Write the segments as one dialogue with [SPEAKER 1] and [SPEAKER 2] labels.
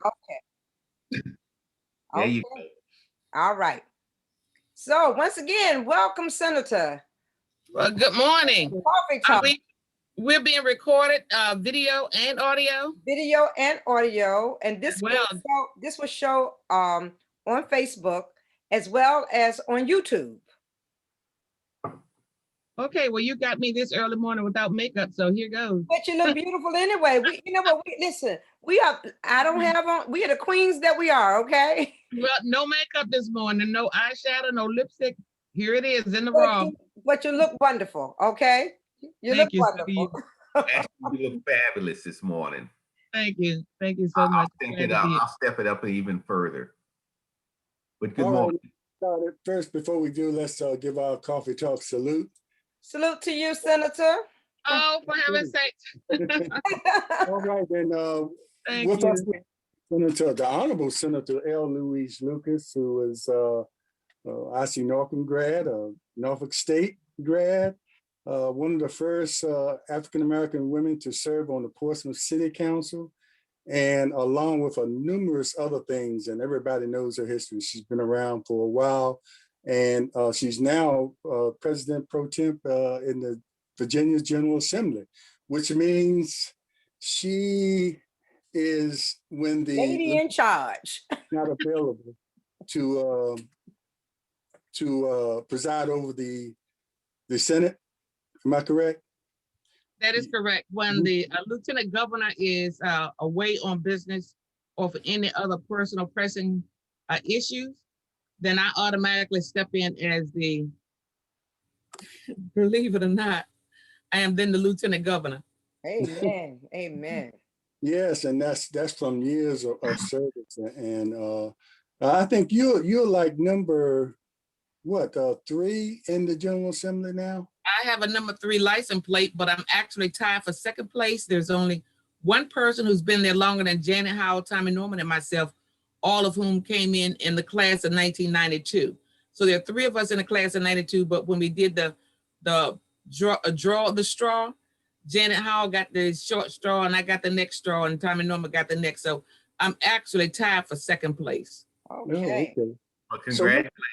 [SPEAKER 1] Okay.
[SPEAKER 2] There you
[SPEAKER 1] Okay.
[SPEAKER 2] go.
[SPEAKER 1] All right. So once again, welcome, Senator.
[SPEAKER 3] Well, good morning.
[SPEAKER 1] Coffee Talk,
[SPEAKER 3] We're being recorded, video and audio.
[SPEAKER 1] video and audio, and
[SPEAKER 3] Well,
[SPEAKER 1] this will show on Facebook as well as on YouTube.
[SPEAKER 3] okay. Well, you got me this early morning without makeup, so here goes.
[SPEAKER 1] But you look beautiful anyway. You know what? Listen, we are. I don't have on. We are the queens that we are. Okay.
[SPEAKER 3] Well, no makeup this morning, no eyeshadow, no lipstick. Here it is in the raw.
[SPEAKER 1] But you look wonderful. Okay. You
[SPEAKER 3] Thank
[SPEAKER 1] look
[SPEAKER 3] you.
[SPEAKER 1] wonderful.
[SPEAKER 2] Actually, you look fabulous this morning.
[SPEAKER 3] Thank you. Thank you so much.
[SPEAKER 2] I'll step it up even further. But good morning.
[SPEAKER 4] First, before we do, let's give our coffee talk salute.
[SPEAKER 1] Salute to you, Senator.
[SPEAKER 3] Oh, for heaven's sake.
[SPEAKER 4] All right, then
[SPEAKER 3] Thank
[SPEAKER 4] with
[SPEAKER 3] you.
[SPEAKER 4] us, Senator, the Honorable Senator Louise Lucas, who is IC Norfolk grad, Norfolk State grad, one of the first African-American women to serve on the Portsmouth City Council, and along with numerous other things, and everybody knows her history. She's been around for a while, and she's now President Pro Temp in the Virginia General Assembly, which means she is, when the
[SPEAKER 1] lady in charge,
[SPEAKER 4] not available to preside over the Senate. Am I correct?
[SPEAKER 3] That is correct. When the lieutenant governor is away on business or for any other personal pressing issues, then I automatically step in as the, believe it or not, I am then the lieutenant governor.
[SPEAKER 1] Amen. Amen.
[SPEAKER 4] Yes, and that's from years of service, and I think you're like number what 3 in the General Assembly now.
[SPEAKER 3] I have a number 3 license plate, but I'm actually tied for second place. There's only one person who's been there longer than Janet Howell, Tommy Norman, and myself, all of whom came in the class of 1992. So there are 3 of us in the class of 92, but when we did the draw the straw, Janet Howell got the short straw and I got the next straw and Tommy Norman got the next. So I'm actually tied for second place.
[SPEAKER 1] Okay.
[SPEAKER 4] Oh, okay.
[SPEAKER 2] Well, congratulations.
[SPEAKER 4] So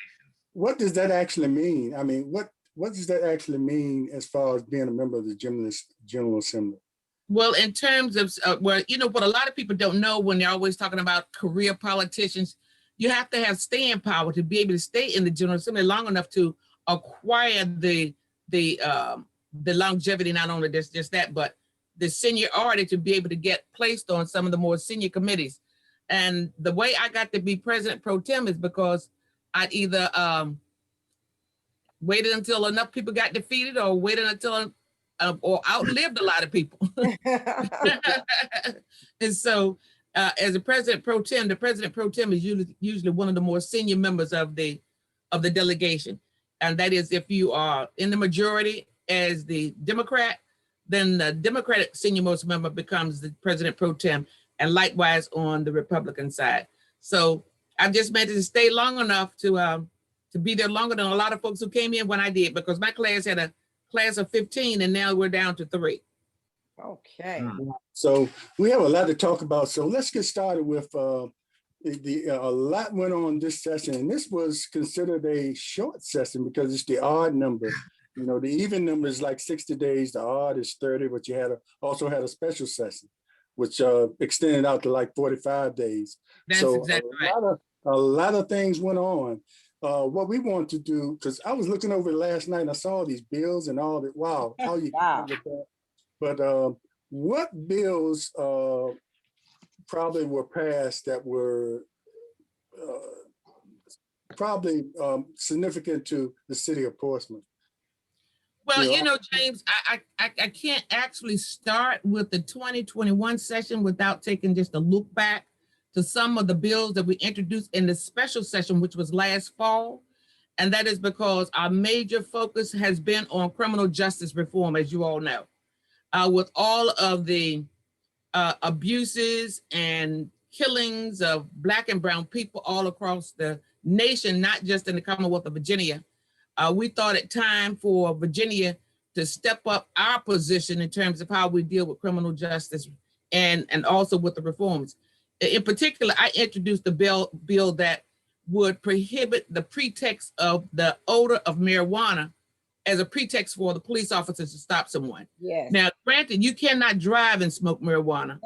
[SPEAKER 4] what does that actually mean? I mean, what does that actually mean as far as being a member of the General Assembly?
[SPEAKER 3] Well, in terms of, well, you know, what a lot of people don't know when they're always talking about career politicians, you have to have staying power to be able to stay in the General Assembly long enough to acquire the longevity, not only just that, but the seniority to be able to get placed on some of the more senior committees. And the way I got to be President Pro Tem is because I'd either waited until enough people got defeated or waited until or outlived a lot of people. And so as a President Pro Tem, the President Pro Tem is usually one of the more senior members of the delegation. And that is if you are in the majority as the Democrat, then the Democratic senior most member becomes the President Pro Tem, and likewise on the Republican side. So I've just managed to stay long enough to be there longer than a lot of folks who came in when I did, because my class had a class of 15 and now we're down to 3.
[SPEAKER 1] Okay.
[SPEAKER 4] So we have a lot to talk about. So let's get started with a lot went on this session, and this was considered a short session because it's the odd number. You know, the even number is like 60 days, the odd is 30, but you also had a special session, which extended out to like 45 days.
[SPEAKER 3] That's
[SPEAKER 4] so
[SPEAKER 3] exactly right.
[SPEAKER 4] A lot of things went on. What we want to do, because I was looking over it last night and I saw these bills and all that. Wow, how you
[SPEAKER 1] Wow.
[SPEAKER 4] with that? But what bills probably were passed that were probably significant to the city of Portsmouth?
[SPEAKER 3] Well, you know, James, I can't actually start with the 2021 session without taking just a look back to some of the bills that we introduced in the special session, which was last fall. And that is because our major focus has been on criminal justice reform, as you all know, with all of the abuses and killings of Black and brown people all across the nation, not just in the Commonwealth of Virginia. We thought it time for Virginia to step up our position in terms of how we deal with criminal justice and also with the reforms. In particular, I introduced the bill that would prohibit the pretext of the odor of marijuana as a pretext for the police officers to stop someone.
[SPEAKER 1] Yes.
[SPEAKER 3] Now, granted, you cannot drive and smoke marijuana.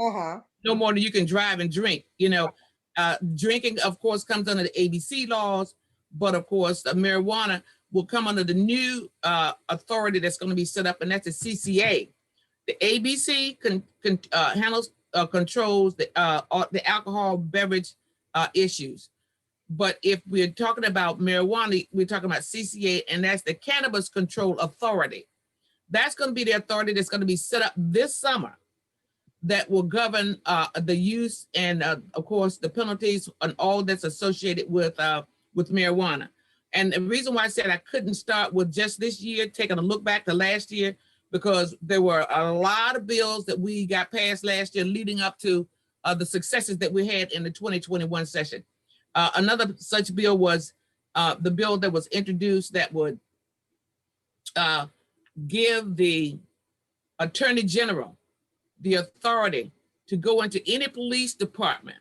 [SPEAKER 3] No more than you can drive and drink. You know, drinking, of course, comes under the ABC laws, but of course, marijuana will come under the new authority that's going to be set up, and that's the CCA. The ABC handles controls the alcohol beverage issues. But if we're talking about marijuana, we're talking about CCA, and that's the Cannabis Control Authority. That's going to be the authority that's going to be set up this summer that will govern the use and, of course, the penalties and all that's associated with marijuana. And the reason why I said I couldn't start with just this year, taking a look back to last year, because there were a lot of bills that we got passed last year leading up to the successes that we had in the 2021 session. Another such bill was the bill that was introduced that would give the Attorney General the authority to go into any police department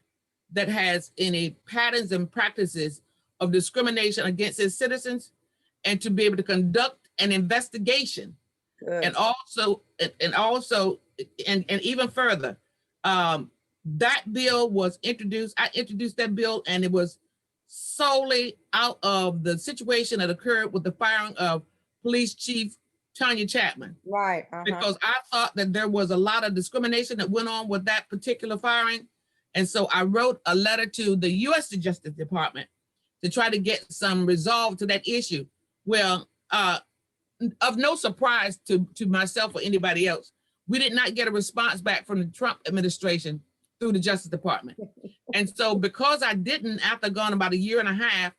[SPEAKER 3] that has any patterns and practices of discrimination against its citizens, and to be able to conduct an investigation. Good. And even further, that bill was introduced. I introduced that bill, and it was solely out of the situation that occurred with the firing of Police Chief Tanya Chapman.
[SPEAKER 1] Right.
[SPEAKER 3] Because I thought that there was a lot of discrimination that went on with that particular firing. And so I wrote a letter to the U.S. Justice Department to try to get some resolve to that issue. Well, of no surprise to myself or anybody else, we did not get a response back from the Trump administration through the Justice Department. And so because I didn't, after gone about a year and a half,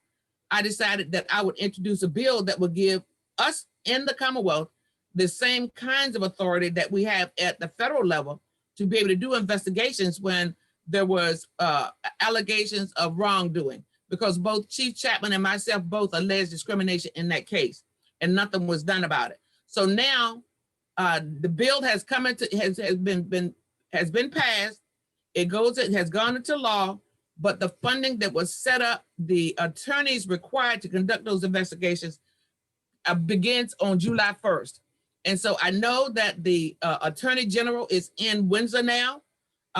[SPEAKER 3] I decided that I would introduce a bill that would give us in the Commonwealth the same kinds of authority that we have at the federal level to be able to do investigations when there was allegations of wrongdoing, because both Chief Chapman and myself both alleged discrimination in that case, and nothing was done about it. So now the bill has come into has been passed. It has gone into law, but the funding that was set up, the attorneys required to conduct those investigations begins on July 1st. And so I know that the Attorney General is in Windsor now,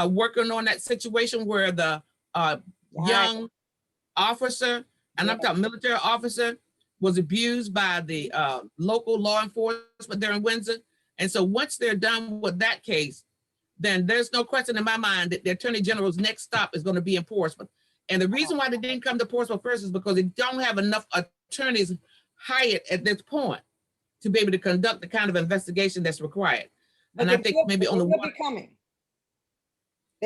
[SPEAKER 3] working on that situation where the young officer, and I'm talking military officer, was abused by the local law enforcement there in Windsor. And so once they're done with that case, then there's no question in my mind that the Attorney General's next stop is going to be in Portsmouth. And the reason why they didn't come to Portsmouth first is because they don't have enough attorneys hired at this point to be able to conduct the kind of investigation that's required. And I think maybe on the one
[SPEAKER 1] coming.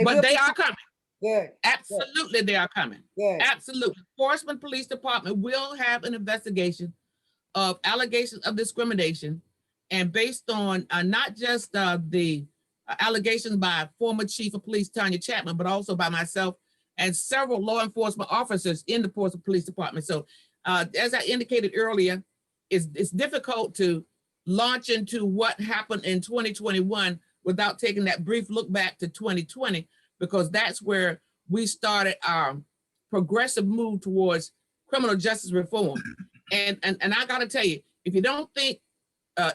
[SPEAKER 3] But they are coming.
[SPEAKER 1] Good.
[SPEAKER 3] Absolutely,
[SPEAKER 1] Good.
[SPEAKER 3] they are coming.
[SPEAKER 1] Good.
[SPEAKER 3] Absolutely. Portsmouth Police Department will have an investigation of allegations of discrimination, and based on not just the allegations by former Chief of Police Tanya Chapman, but also by myself and several law enforcement officers in the Portsmouth Police Department. So as I indicated earlier, it's difficult to launch into what happened in 2021 without taking that brief look back to 2020, because that's where we started our progressive move towards criminal justice reform. And I gotta tell you, if you don't think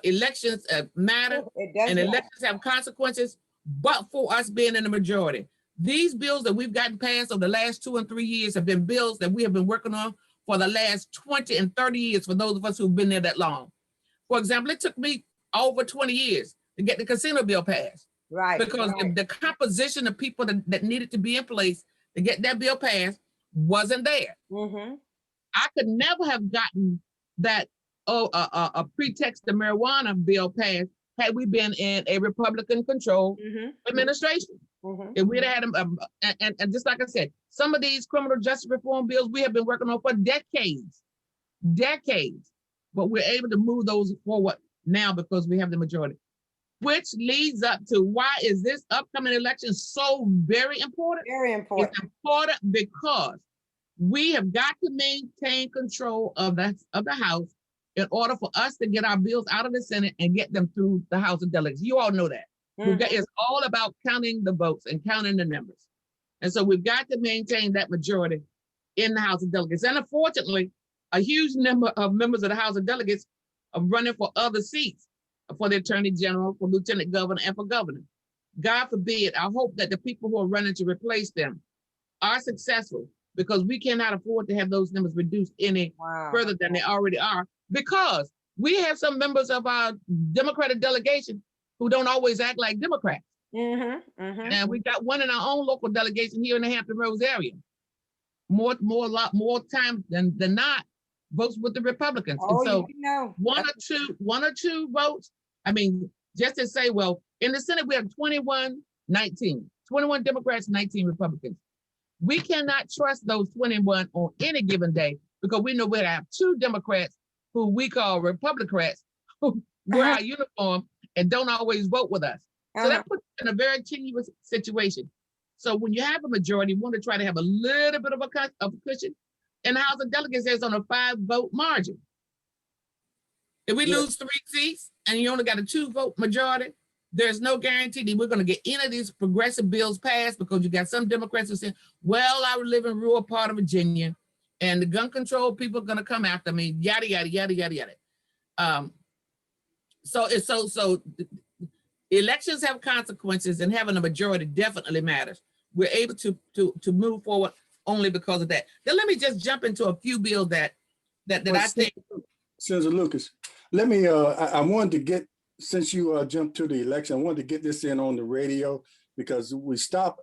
[SPEAKER 3] elections matter and elections have consequences, but for us being in the majority, these bills that we've gotten passed over the last 2 and 3 years have been bills that we have been working on for the last 20 and 30 years for those of us who've been there that long. For example, it took me over 20 years to get the casino bill passed.
[SPEAKER 1] Right.
[SPEAKER 3] Because the composition of people that needed to be in place to get that bill passed wasn't there.
[SPEAKER 1] Mm-hmm.
[SPEAKER 3] I could never have gotten that a pretext to marijuana bill passed had we been in a Republican-controlled administration. Mm-hmm. If we'd had them, and just like I said, some of these criminal justice reform bills we have been working on for decades, but we're able to move those forward now because we have the majority. Which leads up to, why is this upcoming election so very important?
[SPEAKER 1] Very important.
[SPEAKER 3] It's important because we have got to maintain control of the House in order for us to get our bills out of the Senate and get them through the House of Delegates. You all know that. Mm-hmm. It's all about counting the votes and counting the numbers. And so we've got to maintain that majority in the House of Delegates. And unfortunately, a huge number of members of the House of Delegates are running for other seats, for the Attorney General, for Lieutenant Governor, and for Governor. God forbid, I hope that the people who are running to replace them are successful, because we cannot afford to have those numbers reduced any further than they already are, because we have some members of our Democratic delegation who don't always act like Democrats. And we got one in our own local delegation here in the Hampton Roads area. A lot more time than not votes with the Republicans.
[SPEAKER 1] Oh,
[SPEAKER 3] and so
[SPEAKER 1] you know.
[SPEAKER 3] one or two votes. I mean, just to say, well, in the Senate, we have 21 Democrats, 19 Republicans. We cannot trust those 21 on any given day, because we know we have 2 Democrats who we call Republicans who wear our uniform and don't always vote with us. So that puts us in a very tenuous situation. So when you have a majority, you want to try to have a little bit of a cushion. And the House of Delegates is on a 5-vote margin. If we lose 3 seats and you only got a 2-vote majority, there's no guarantee that we're going to get any of these progressive bills passed, because you got some Democrats who say, well, I live in rural part of Virginia and the gun control people are going to come after me, yada, yada, yada, yada, yada. So elections have consequences, and having a majority definitely matters. We're able to move forward only because of that. Then let me just jump into a few bills that I think.
[SPEAKER 4] Senator Lucas, let me, I wanted to get, since you jumped to the election, I wanted to get this in on the radio, because we stopped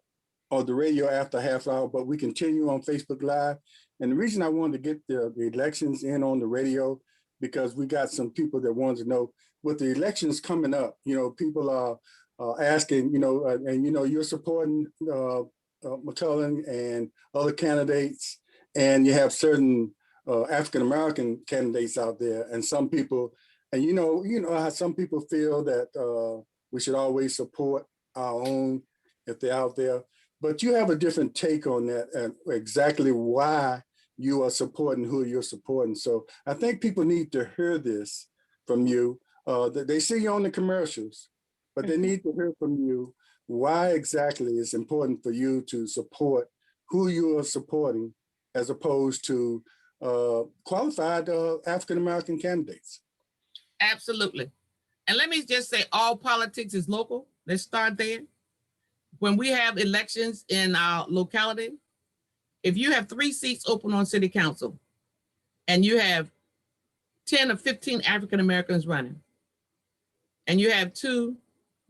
[SPEAKER 4] on the radio after half hour, but we continue on Facebook Live. And the reason I wanted to get the elections in on the radio, because we got some people that wanted to know, with the elections coming up, people are asking, and you're supporting McClellan and other candidates, and you have certain African-American candidates out there, and some people, and you know how some people feel that we should always support our own if they're out there, but you have a different take on that and exactly why you are supporting who you're supporting. So I think people need to hear this from you. That they see you on the commercials, but they need to hear from you why exactly it's important for you to support who you are supporting, as opposed to qualified African-American candidates.
[SPEAKER 3] Absolutely. And let me just say, all politics is local. Let's start there. When we have elections in our locality, if you have 3 seats open on city council and you have 10 or 15 African-Americans running, and you have 2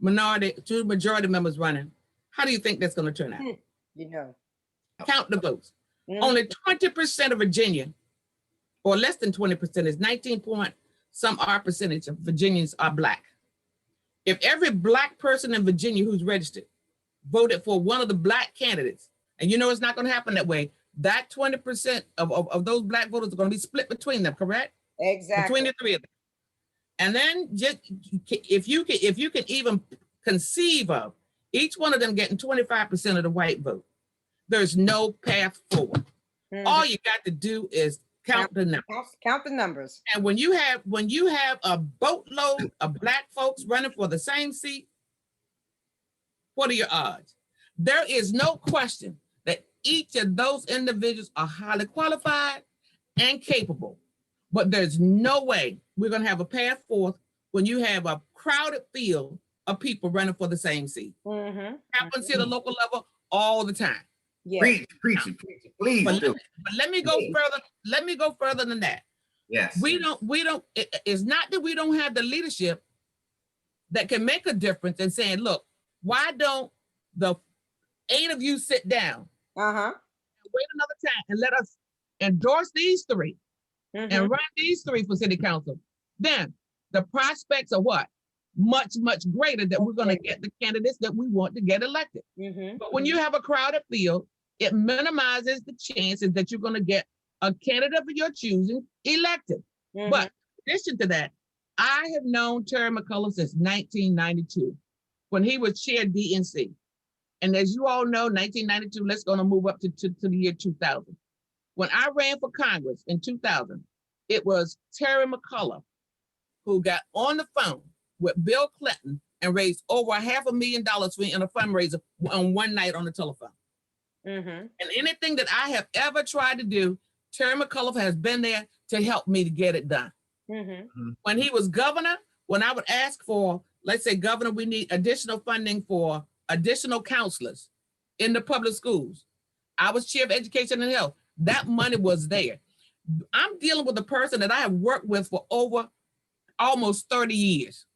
[SPEAKER 3] majority members running, how do you think that's going to turn out? Count the votes. Only 20% of Virginia, or less than 20%, is 19 point some odd percentage of Virginians are Black. If every Black person in Virginia who's registered voted for one of the Black candidates, and it's not going to happen that way, that 20% of those Black voters are going to be split between them, correct?
[SPEAKER 1] Exactly.
[SPEAKER 3] Between the 3 of them. And then just if you can even conceive of each one of them getting 25% of the white vote, there's no path forward. All you got to do is count the numbers.
[SPEAKER 1] Count the numbers.
[SPEAKER 3] And when you have a boatload of Black folks running for the same seat, what are your odds? There is no question that each of those individuals are highly qualified and capable. But there's no way we're going to have a path forth when you have a crowded field of people running for the same seat. Happens here at the local level all the time.
[SPEAKER 1] Yeah.
[SPEAKER 2] Preach it, please do.
[SPEAKER 3] But let me go further. Let me go further than that.
[SPEAKER 2] Yes.
[SPEAKER 3] We don't. It's not that we don't have the leadership that can make a difference in saying, look, why don't the 8 of you sit down and wait another time and let us endorse these 3 and run these 3 for city council? Then the prospects are what? Much, much greater that we're going to get the candidates that we want to get elected. But when you have a crowded field, it minimizes the chances that you're going to get a candidate of your choosing elected. But in addition to that, I have known Terry McCullough since 1992 when he was chair DNC. And as you all know, 1992, let's going to move up to the year 2000. When I ran for Congress in 2000, it was Terry McCullough who got on the phone with Bill Clinton and raised over $500,000 for in a fundraiser on one night on the telephone.
[SPEAKER 1] Mm-hmm.
[SPEAKER 3] And anything that I have ever tried to do, Terry McAuliffe has been there to help me to get it done.
[SPEAKER 1] Mm-hmm.
[SPEAKER 3] When he was governor, when I would ask for, let's say, governor, we need additional funding for additional counselors in the public schools. I was chair of education and health. That money was there. I'm dealing with a person that I have worked with for over almost 30 years.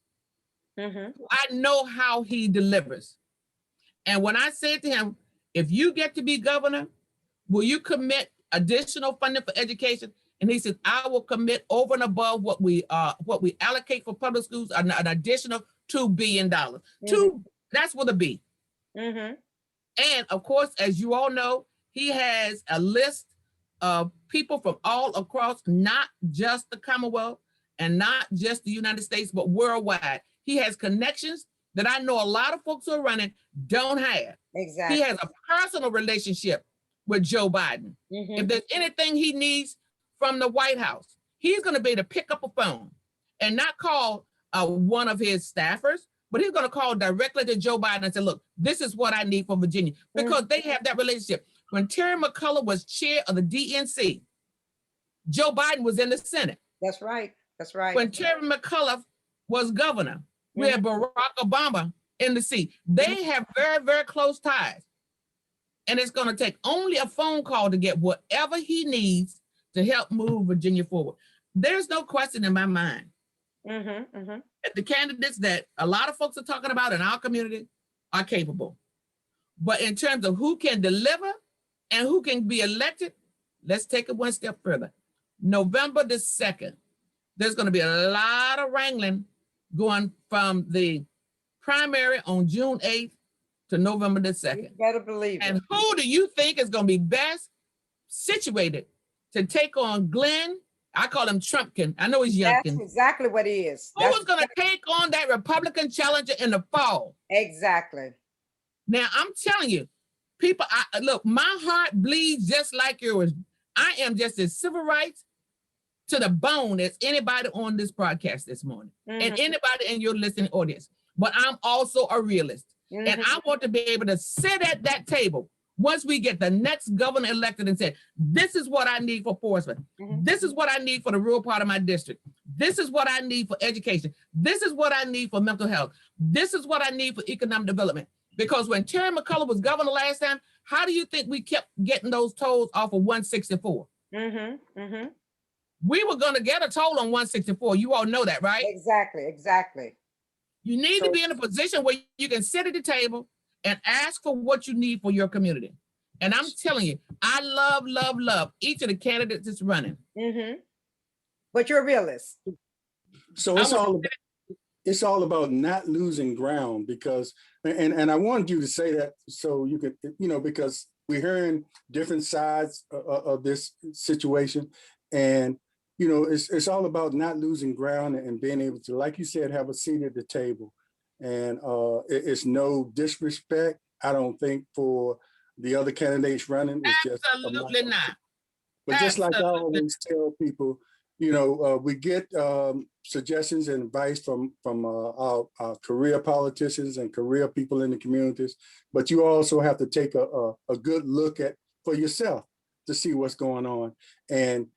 [SPEAKER 1] Mm-hmm.
[SPEAKER 3] I know how he delivers. And when I said to him, if you get to be governor, will you commit additional funding for education? And he said, I will commit over and above what we allocate for public schools, an additional $2 billion.
[SPEAKER 1] Mm-hmm.
[SPEAKER 3] That's with a B.
[SPEAKER 1] Mm-hmm.
[SPEAKER 3] And of course, as you all know, he has a list of people from all across, not just the Commonwealth and not just the United States, but worldwide. He has connections that I know a lot of folks who are running don't have.
[SPEAKER 1] Exactly.
[SPEAKER 3] He has a personal relationship with Joe Biden.
[SPEAKER 1] Mm-hmm.
[SPEAKER 3] If there's anything he needs from the White House, he's going to be able to pick up a phone and not call one of his staffers, but he's going to call directly to Joe Biden and say, look, this is what I need for Virginia, because they have that relationship. When Terry McAuliffe was chair of the DNC, Joe Biden was in the Senate.
[SPEAKER 1] That's right. That's right.
[SPEAKER 3] When Terry McAuliffe was governor, we had Barack Obama in the seat. They have very, very close ties. And it's going to take only a phone call to get whatever he needs to help move Virginia forward. There's no question in my mind that the candidates that a lot of folks are talking about in our community are capable. But in terms of who can deliver and who can be elected, let's take it one step further. November the 2nd, there's going to be a lot of wrangling going from the primary on June 8th to November the 2nd.
[SPEAKER 1] You better believe it.
[SPEAKER 3] And who do you think is going to be best situated to take on Glenn? I call him Trumpkin. I know he's Youngkin.
[SPEAKER 1] That's exactly what he is.
[SPEAKER 3] Who's going to take on that Republican challenger in the fall?
[SPEAKER 1] Exactly.
[SPEAKER 3] Now, I'm telling you, people, look, my heart bleeds just like yours. I am just as civil rights to the bone as anybody on this broadcast this morning and anybody in your listening audience. But I'm also a realist. And I want to be able to sit at that table once we get the next governor elected and say, this is what I need for Portsmouth. This is what I need for the rural part of my district. This is what I need for education. This is what I need for mental health. This is what I need for economic development. Because when Terry McAuliffe was governor last time, how do you think we kept getting those tolls off of 164? We were going to get a toll on 164. You all know that, right?
[SPEAKER 1] Exactly, exactly.
[SPEAKER 3] You need to be in a position where you can sit at the table and ask for what you need for your community. And I'm telling you, I love each of the candidates that's running.
[SPEAKER 1] But you're a realist.
[SPEAKER 4] So it's all about not losing ground, because, and I wanted you to say that so you could, because we're hearing different sides of this situation, and it's all about not losing ground and being able to, like you said, have a seat at the table. And it's no disrespect, I don't think, for the other candidates running. It's
[SPEAKER 3] Absolutely
[SPEAKER 4] just
[SPEAKER 3] not.
[SPEAKER 4] But just like I always tell people, we get suggestions and advice from our career politicians and career people in the communities, but you also have to take a good look at for yourself to see what's going on. And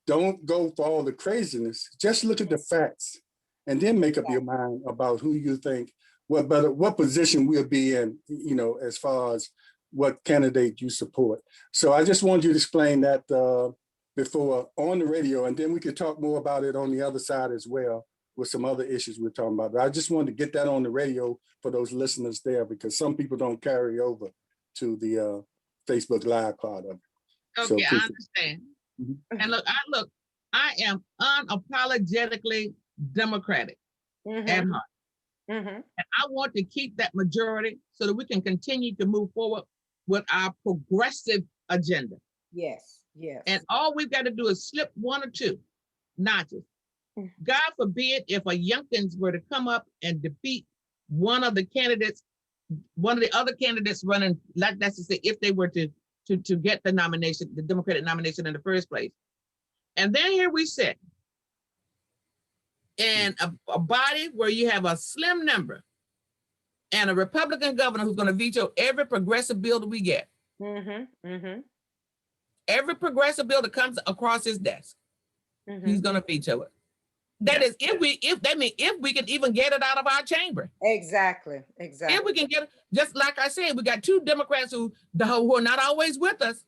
[SPEAKER 4] don't go for all the craziness. Just look at the facts and then make up your mind about who you think, what position we'll be in, as far as what candidate you support. So I just wanted you to explain that before on the radio, and then we could talk more about it on the other side as well with some other issues we're talking about. But I just wanted to get that on the radio for those listeners there, because some people don't carry over to the Facebook Live part of it.
[SPEAKER 3] Okay, I understand. And look, I am unapologetically Democratic at heart. And I want to keep that majority so that we can continue to move forward with our progressive agenda.
[SPEAKER 1] Yes, yes.
[SPEAKER 3] And all we've got to do is slip one or two notches. God forbid if a Youngkins were to come up and defeat one of the other candidates running, like that's to say, if they were to get the nomination, the Democratic nomination in the first place. And then here we sit in a body where you have a slim number and a Republican governor who's going to veto every progressive bill that we get. Every progressive bill that comes across his desk, he's going to veto it. That is, if we can even get it out of our chamber.
[SPEAKER 1] Exactly.
[SPEAKER 3] If we can get it, just like I said, we got 2 Democrats who are not always with us.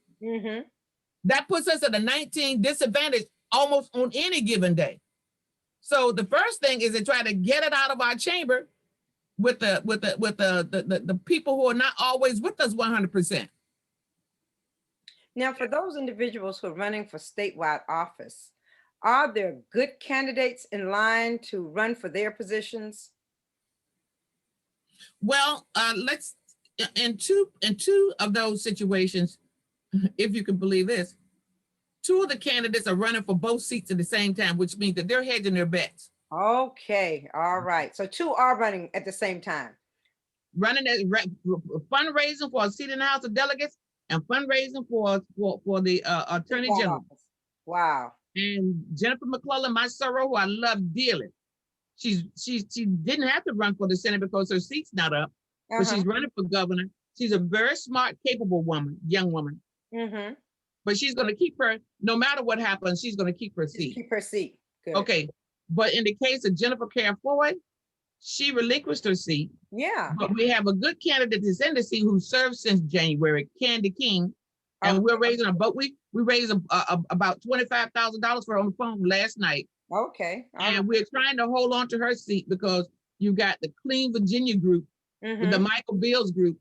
[SPEAKER 3] That puts us at a 19 disadvantage almost on any given day. So the first thing is to try to get it out of our chamber with the people who are not always with us 100%.
[SPEAKER 1] Now, for those individuals who are running for statewide office, are there good candidates in line to run for their positions?
[SPEAKER 3] Well, let's in two of those situations, if you can believe this, 2 of the candidates are running for both seats at the same time, which means that they're hedging their bets.
[SPEAKER 1] Okay, all right. So 2 are running at the same time.
[SPEAKER 3] Running as fundraising for a seat in the House of Delegates and fundraising for the Attorney General.
[SPEAKER 1] Wow.
[SPEAKER 3] And Jennifer McClellan, my sorrow, who I love dearly, she didn't have to run for the Senate because her seat's not up, but she's running for governor. She's a very smart, capable woman, young woman. But she's going to keep her, no matter what happens, she's going to keep her seat.
[SPEAKER 1] Keep her seat. Good.
[SPEAKER 3] Okay. But in the case of Jennifer Care Floyd, she relinquished her seat.
[SPEAKER 1] Yeah.
[SPEAKER 3] But we have a good candidate that's in the seat who served since January, Candy King. And we're raising a boat. We raised about $25,000 for her on the phone last night.
[SPEAKER 1] Okay.
[SPEAKER 3] And we're trying to hold on to her seat because you got the Clean Virginia group with the Michael Bills group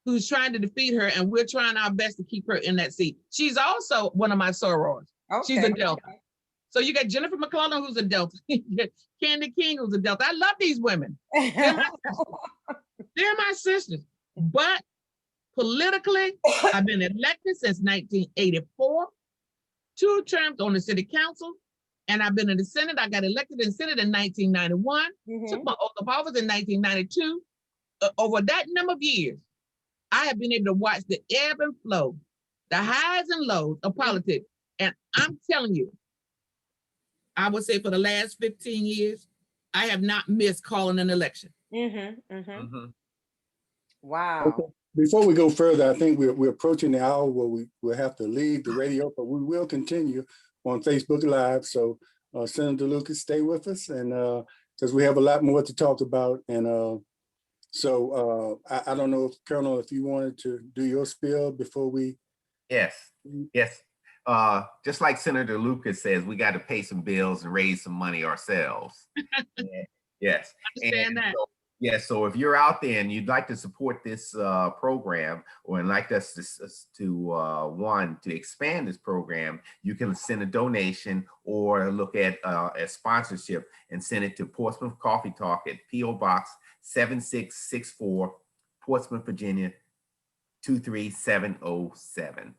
[SPEAKER 3] who's trying to defeat her, and we're trying our best to keep her in that seat. She's also one of my sorors.
[SPEAKER 1] Okay.
[SPEAKER 3] She's a Delta. So you got Jennifer McClellan, who's a Delta. Candy King, who's a Delta. I love these women. They're my sisters. But politically, I've been elected since 1984, 2 terms on the city council, and I've been in the Senate. I got elected in the Senate in 1991, took my oath of office in 1992. Over that number of years, I have been able to watch the ebb and flow, the highs and lows of politics. And I'm telling you, I would say for the last 15 years, I have not missed calling an election.
[SPEAKER 1] Wow.
[SPEAKER 4] Okay. Before we go further, I think we're approaching the hour where we will have to leave the radio, but we will continue on Facebook Live. So Senator Lucas, stay with us, and because we have a lot more to talk about. And so I don't know, Colonel, if you wanted to do your spiel before we.
[SPEAKER 2] Yes. Just like Senator Lucas says, we got to pay some bills and raise some money ourselves. Yes.
[SPEAKER 3] Understand that.
[SPEAKER 2] So if you're out there and you'd like to support this program, or would like us to expand this program, you can send a donation or look at a sponsorship and send it to Portsmouth Coffee Talk at P.O. Box 7664, Portsmouth, Virginia 23707.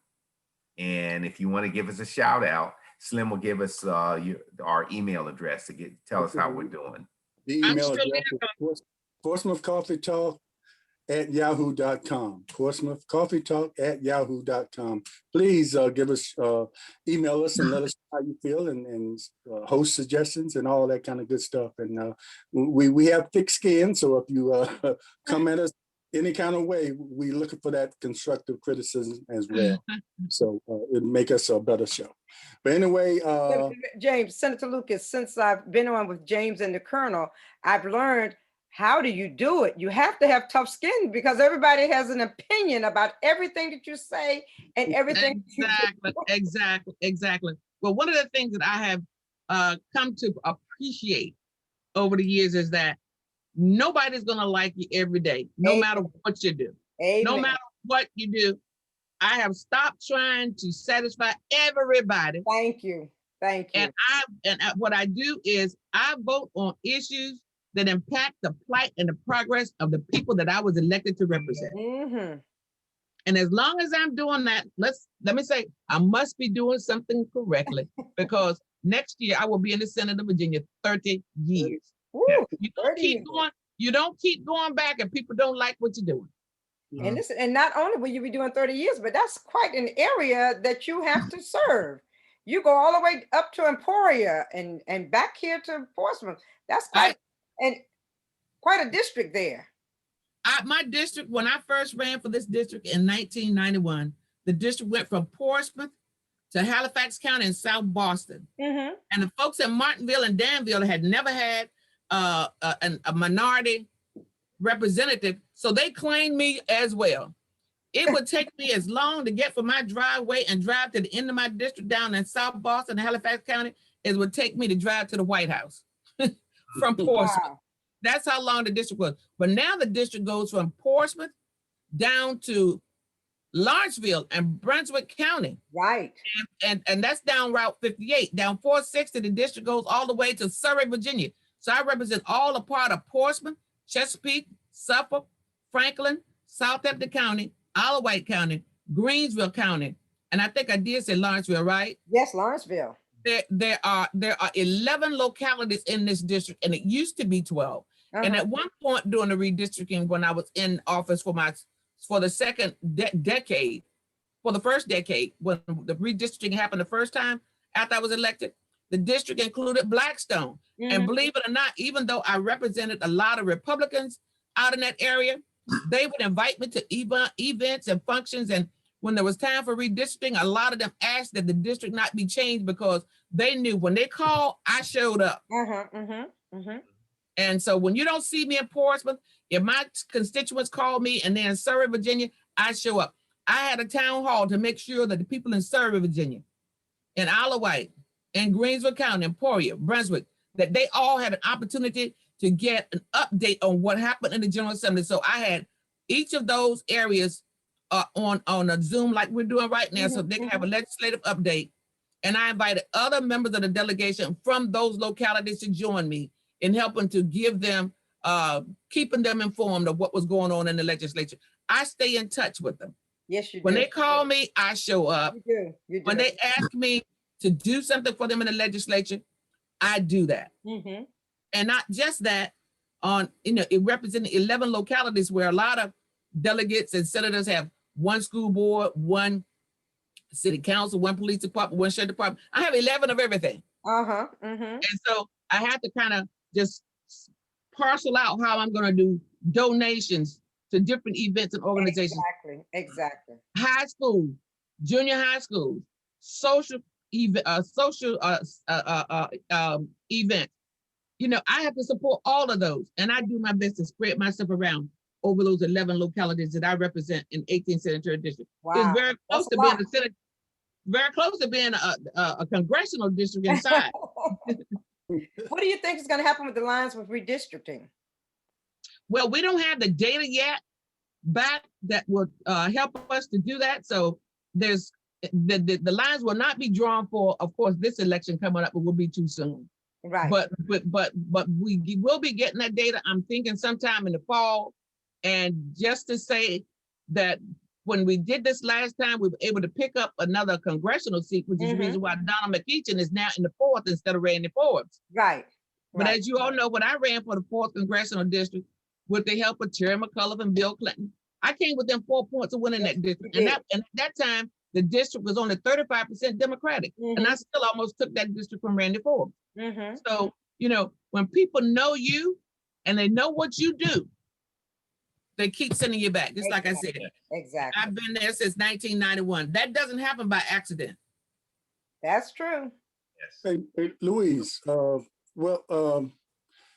[SPEAKER 2] And if you want to give us a shout out, Slim will give us our email address to tell us how we're doing.
[SPEAKER 4] The email address is Portsmouth Coffee Talk at yahoo.com. Portsmouth Coffee Talk at yahoo.com. Please give us, email us and let us know how you feel, and host suggestions and all that kind of good stuff. And we have thick skin, so if you come at us any kind of way, we looking for that constructive criticism as well. So it'll make us a better show. But anyway,
[SPEAKER 1] James, Senator Lucas, since I've been on with James and the Colonel, I've learned, how do you do it? You have to have tough skin because everybody has an opinion about everything that you say and everything.
[SPEAKER 3] Exactly. Well, one of the things that I have come to appreciate over the years is that nobody's going to like you every day, no matter what you do.
[SPEAKER 1] Amen.
[SPEAKER 3] No matter what you do. I have stopped trying to satisfy everybody.
[SPEAKER 1] Thank you.
[SPEAKER 3] And what I do is I vote on issues that impact the plight and the progress of the people that I was elected to represent. And as long as I'm doing that, let me say, I must be doing something correctly, because next year I will be in the Senate of Virginia 30 years. You don't keep going back and people don't like what you're doing.
[SPEAKER 1] And listen, and not only will you be doing 30 years, but that's quite an area that you have to serve. You go all the way up to Emporia and back here to Portsmouth. That's quite a district there.
[SPEAKER 3] My district, when I first ran for this district in 1991, the district went from Portsmouth to Halifax County and South Boston.
[SPEAKER 1] Mm-hmm.
[SPEAKER 3] And the folks in Martinville and Danville had never had a minority representative, so they claimed me as well. It would take me as long to get from my driveway and drive to the end of my district down in South Boston, Halifax County, as it would take me to drive to the White House from Portsmouth.
[SPEAKER 1] Wow.
[SPEAKER 3] That's how long the district was. But now the district goes from Portsmouth down to Lawrenceville and Brunswick County.
[SPEAKER 1] Right.
[SPEAKER 3] And that's down Route 58. Down 460, the district goes all the way to Surrey, Virginia. So I represent all a part of Portsmouth, Chesapeake, Suffolk, Franklin, Southampton County, Isle of Wight County, Greensville County. And I think I did say Lawrenceville, right?
[SPEAKER 1] Yes, Lawrenceville.
[SPEAKER 3] There are 11 localities in this district, and it used to be 12. And at one point during the redistricting, when I was in office for the second decade, for the first decade, when the redistricting happened the first time after I was elected, the district included Blackstone. And believe it or not, even though I represented a lot of Republicans out in that area, they would invite me to events and functions. And when there was time for redistricting, a lot of them asked that the district not be changed because they knew when they called, I showed up. And so when you don't see me in Portsmouth, if my constituents call me and they're in Surrey, Virginia, I show up. I had a town hall to make sure that the people in Surrey, Virginia, in Isle of Wight, in Greensville County, in Emporia, Brunswick, that they all had an opportunity to get an update on what happened in the General Assembly. So I had each of those areas on a Zoom like we're doing right now, so they can have a legislative update. And I invited other members of the delegation from those localities to join me in helping to give them, keeping them informed of what was going on in the legislature. I stay in touch with them.
[SPEAKER 1] Yes, you do.
[SPEAKER 3] When they call me, I show up.
[SPEAKER 1] You do. You do.
[SPEAKER 3] When they ask me to do something for them in the legislature, I do that. And not just that, it represented 11 localities where a lot of delegates and senators have one school board, one city council, one police department, one sheriff department. I have 11 of everything. And so I have to kind of just parcel out how I'm going to do donations to different events and organizations.
[SPEAKER 1] Exactly.
[SPEAKER 3] High school, junior high school, social events. I have to support all of those, and I do my best to spread myself around over those 11 localities that I represent in 18 senatorial districts.
[SPEAKER 1] Wow.
[SPEAKER 3] It's very close to being a Senate, very close to being a congressional district inside.
[SPEAKER 1] What do you think is going to happen with the lines with redistricting?
[SPEAKER 3] Well, we don't have the data yet back that would help us to do that. So there's the lines will not be drawn for, of course, this election coming up, but will be too soon.
[SPEAKER 1] Right.
[SPEAKER 3] But we will be getting that data. I'm thinking sometime in the fall. And just to say that when we did this last time, we were able to pick up another congressional seat, which is the reason why Donna McEachin is now in the 4th instead of Randy Forbes.
[SPEAKER 1] Right.
[SPEAKER 3] But as you all know, when I ran for the 4th congressional district, with the help of Terry McCullough and Bill Clinton, I came within 4 points of winning that district. And at that time, the district was only 35% Democratic. And I still almost took that district from Randy Forbes. So, when people know you and they know what you do, they keep sending you back, just like I said.
[SPEAKER 1] Exactly.
[SPEAKER 3] I've been there since 1991. That doesn't happen by accident.
[SPEAKER 1] That's true.
[SPEAKER 2] Yes.
[SPEAKER 4] Hey, Louise, I'm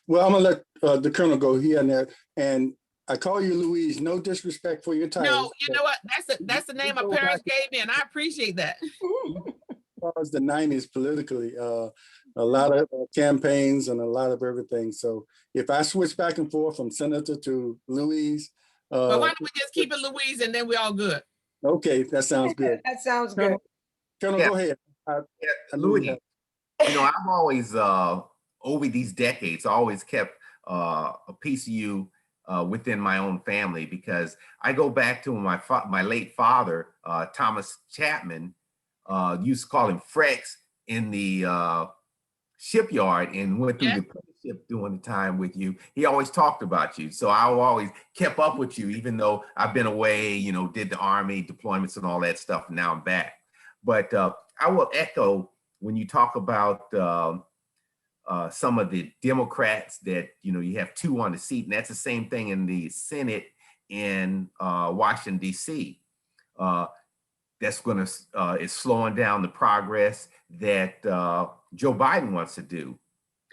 [SPEAKER 4] gonna let the Colonel go here and there. And I call you Louise, no disrespect for your title.
[SPEAKER 3] No, you know what? That's the name my parents gave me, and I appreciate that.
[SPEAKER 4] As far as the 90s politically, a lot of campaigns and a lot of everything. So if I switch back and forth from senator to Louise.
[SPEAKER 3] But why don't we just keep it Louise and then we all good?
[SPEAKER 4] Okay, that sounds good.
[SPEAKER 1] That sounds good.
[SPEAKER 4] Colonel, go ahead.
[SPEAKER 2] Louis, I've always, over these decades, I always kept a piece of you within my own family, because I go back to my late father, Thomas Chapman, used to call him Frex in the shipyard and went through the apprenticeship during the time with you. He always talked about you. So I always kept up with you, even though I've been away, did the Army deployments and all that stuff. And now I'm back. But I will echo when you talk about some of the Democrats that, you have 2 on the seat, and that's the same thing in the Senate in Washington, D.C. That's going to is slowing down the progress that Joe Biden wants to do.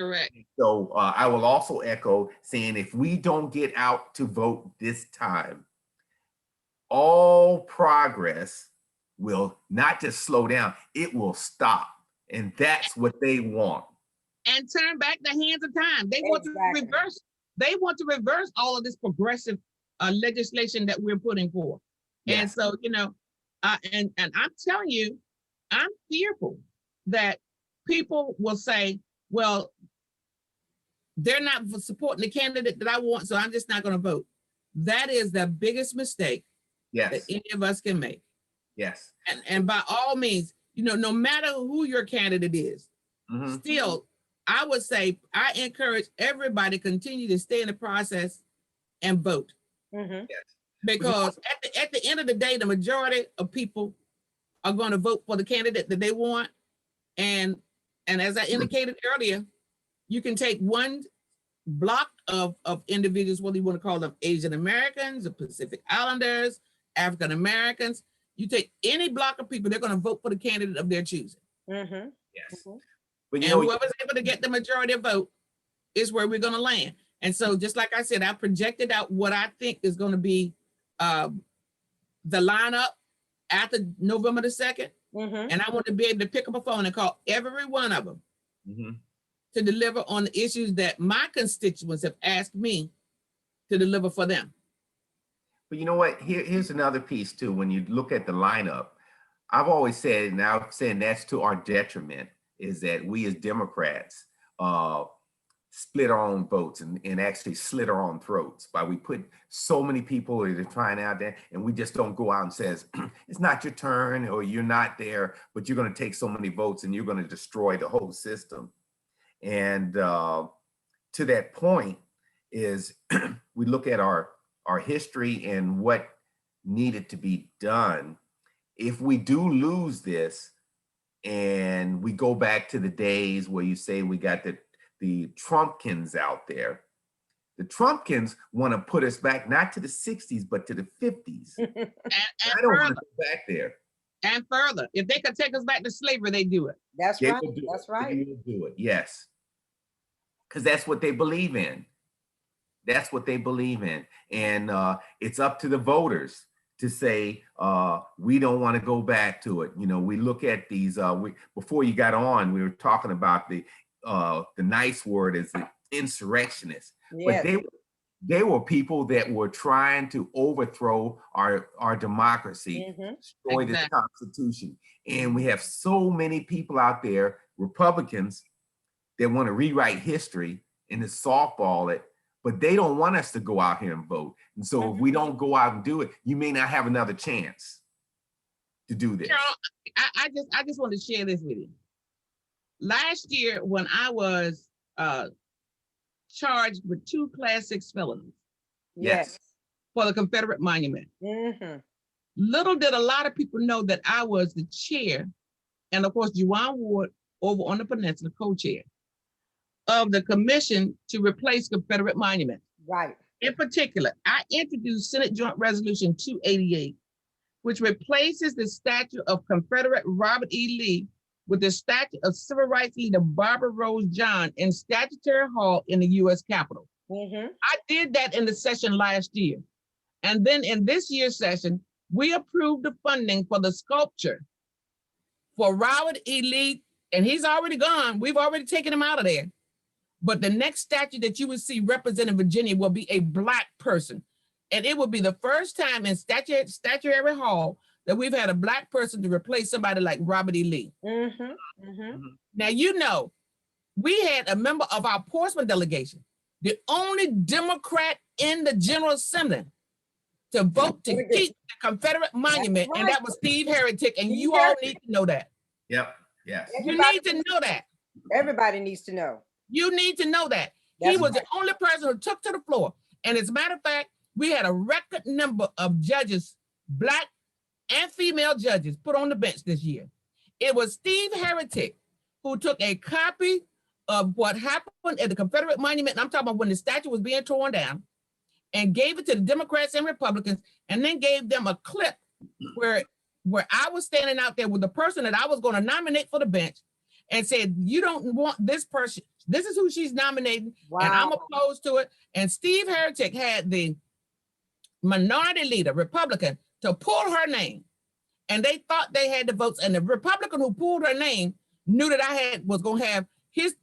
[SPEAKER 3] Correct.
[SPEAKER 2] So I will also echo saying if we don't get out to vote this time, all progress will not just slow down, it will stop. And that's what they want.
[SPEAKER 3] And turn back the hands of time. They want to reverse. They want to reverse all of this progressive legislation that we're putting forth.
[SPEAKER 2] Yes.
[SPEAKER 3] And so, you know, and I'm telling you, I'm fearful that people will say, well, they're not supporting the candidate that I want, so I'm just not going to vote. That is the biggest mistake that any of us can make.
[SPEAKER 2] Yes.
[SPEAKER 3] And by all means, you know, no matter who your candidate is, still, I would say I encourage everybody to continue to stay in the process and vote.
[SPEAKER 2] Yes.
[SPEAKER 3] Because at the end of the day, the majority of people are going to vote for the candidate that they want. And as I indicated earlier, you can take one block of individuals, whether you want to call them Asian Americans, or Pacific Islanders, African Americans. You take any block of people, they're going to vote for the candidate of their choosing.
[SPEAKER 2] Yes. But
[SPEAKER 3] and whoever's able to get the majority of vote is where we're going to land. And so, just like I said, I projected out what I think is going to be the lineup after November the 2nd. And I want to be able to pick up a phone and call every one of them to deliver on the issues that my constituents have asked me to deliver for them.
[SPEAKER 2] But you know what? Here's another piece too. When you look at the lineup, I've always said, and I'm saying that's to our detriment, is that we as Democrats split our own votes and actually slit our own throats by we put so many people that are trying out there, and we just don't go out and says, it's not your turn or you're not there, but you're going to take so many votes and you're going to destroy the whole system. And to that point is we look at our history and what needed to be done. If we do lose this and we go back to the days where you say we got the Trumpkins out there, the Trumpkins want to put us back not to the 60s, but to the 50s.
[SPEAKER 3] and
[SPEAKER 2] I don't want to go back there.
[SPEAKER 3] And further, if they could take us back to slavery, they do it.
[SPEAKER 1] That's
[SPEAKER 2] They
[SPEAKER 1] right.
[SPEAKER 2] will do
[SPEAKER 1] That's
[SPEAKER 2] it.
[SPEAKER 1] right.
[SPEAKER 2] They will do it. Yes. Because that's what they believe in. That's what they believe in. And it's up to the voters to say, we don't want to go back to it. You know, we look at these, before you got on, we were talking about the nice word is the insurrectionists.
[SPEAKER 1] Yes.
[SPEAKER 2] But they were people that were trying to overthrow our democracy, destroy this Constitution. And we have so many people out there, Republicans, that want to rewrite history and to softball it, but they don't want us to go out here and vote. And so if we don't go out and do it, you may not have another chance to do this.
[SPEAKER 3] Carol, I just want to share this with you. Last year, when I was charged with 2 Class 6 felonies
[SPEAKER 2] Yes.
[SPEAKER 3] for the Confederate Monument, little did a lot of people know that I was the chair, and of course, Juwan Ward over on the peninsula, co-chair of the commission to replace Confederate monuments.
[SPEAKER 1] Right.
[SPEAKER 3] In particular, I introduced Senate Joint Resolution 288, which replaces the statue of Confederate Robert E. Lee with the statue of civil rights leader Barbara Rose John in Statuary Hall in the U.S. Capitol. I did that in the session last year. And then in this year's session, we approved the funding for the sculpture for Robert E. Lee, and he's already gone. We've already taken him out of there. But the next statue that you will see representing Virginia will be a Black person. And it will be the first time in Statuary Hall that we've had a Black person to replace somebody like Robert E. Lee. Now, you know, we had a member of our Portsmouth delegation, the only Democrat in the General Assembly to vote to keep the Confederate monument, and that was Steve Heretic, and you all need to know that.
[SPEAKER 2] Yep. Yes.
[SPEAKER 3] You need to know that.
[SPEAKER 1] Everybody needs to know.
[SPEAKER 3] You need to know that. He was the only person who took to the floor. And as a matter of fact, we had a record number of judges, Black and female judges, put on the bench this year. It was Steve Heretic who took a copy of what happened at the Confederate Monument, and I'm talking about when the statue was being torn down, and gave it to the Democrats and Republicans, and then gave them a clip where I was standing out there with the person that I was going to nominate for the bench and said, you don't want this person. This is who she's nominating, and I'm opposed to it. And Steve Heretic had the minority leader, Republican, to pull her name. And they thought they had the votes. And the Republican who pulled her name knew that I was going to have his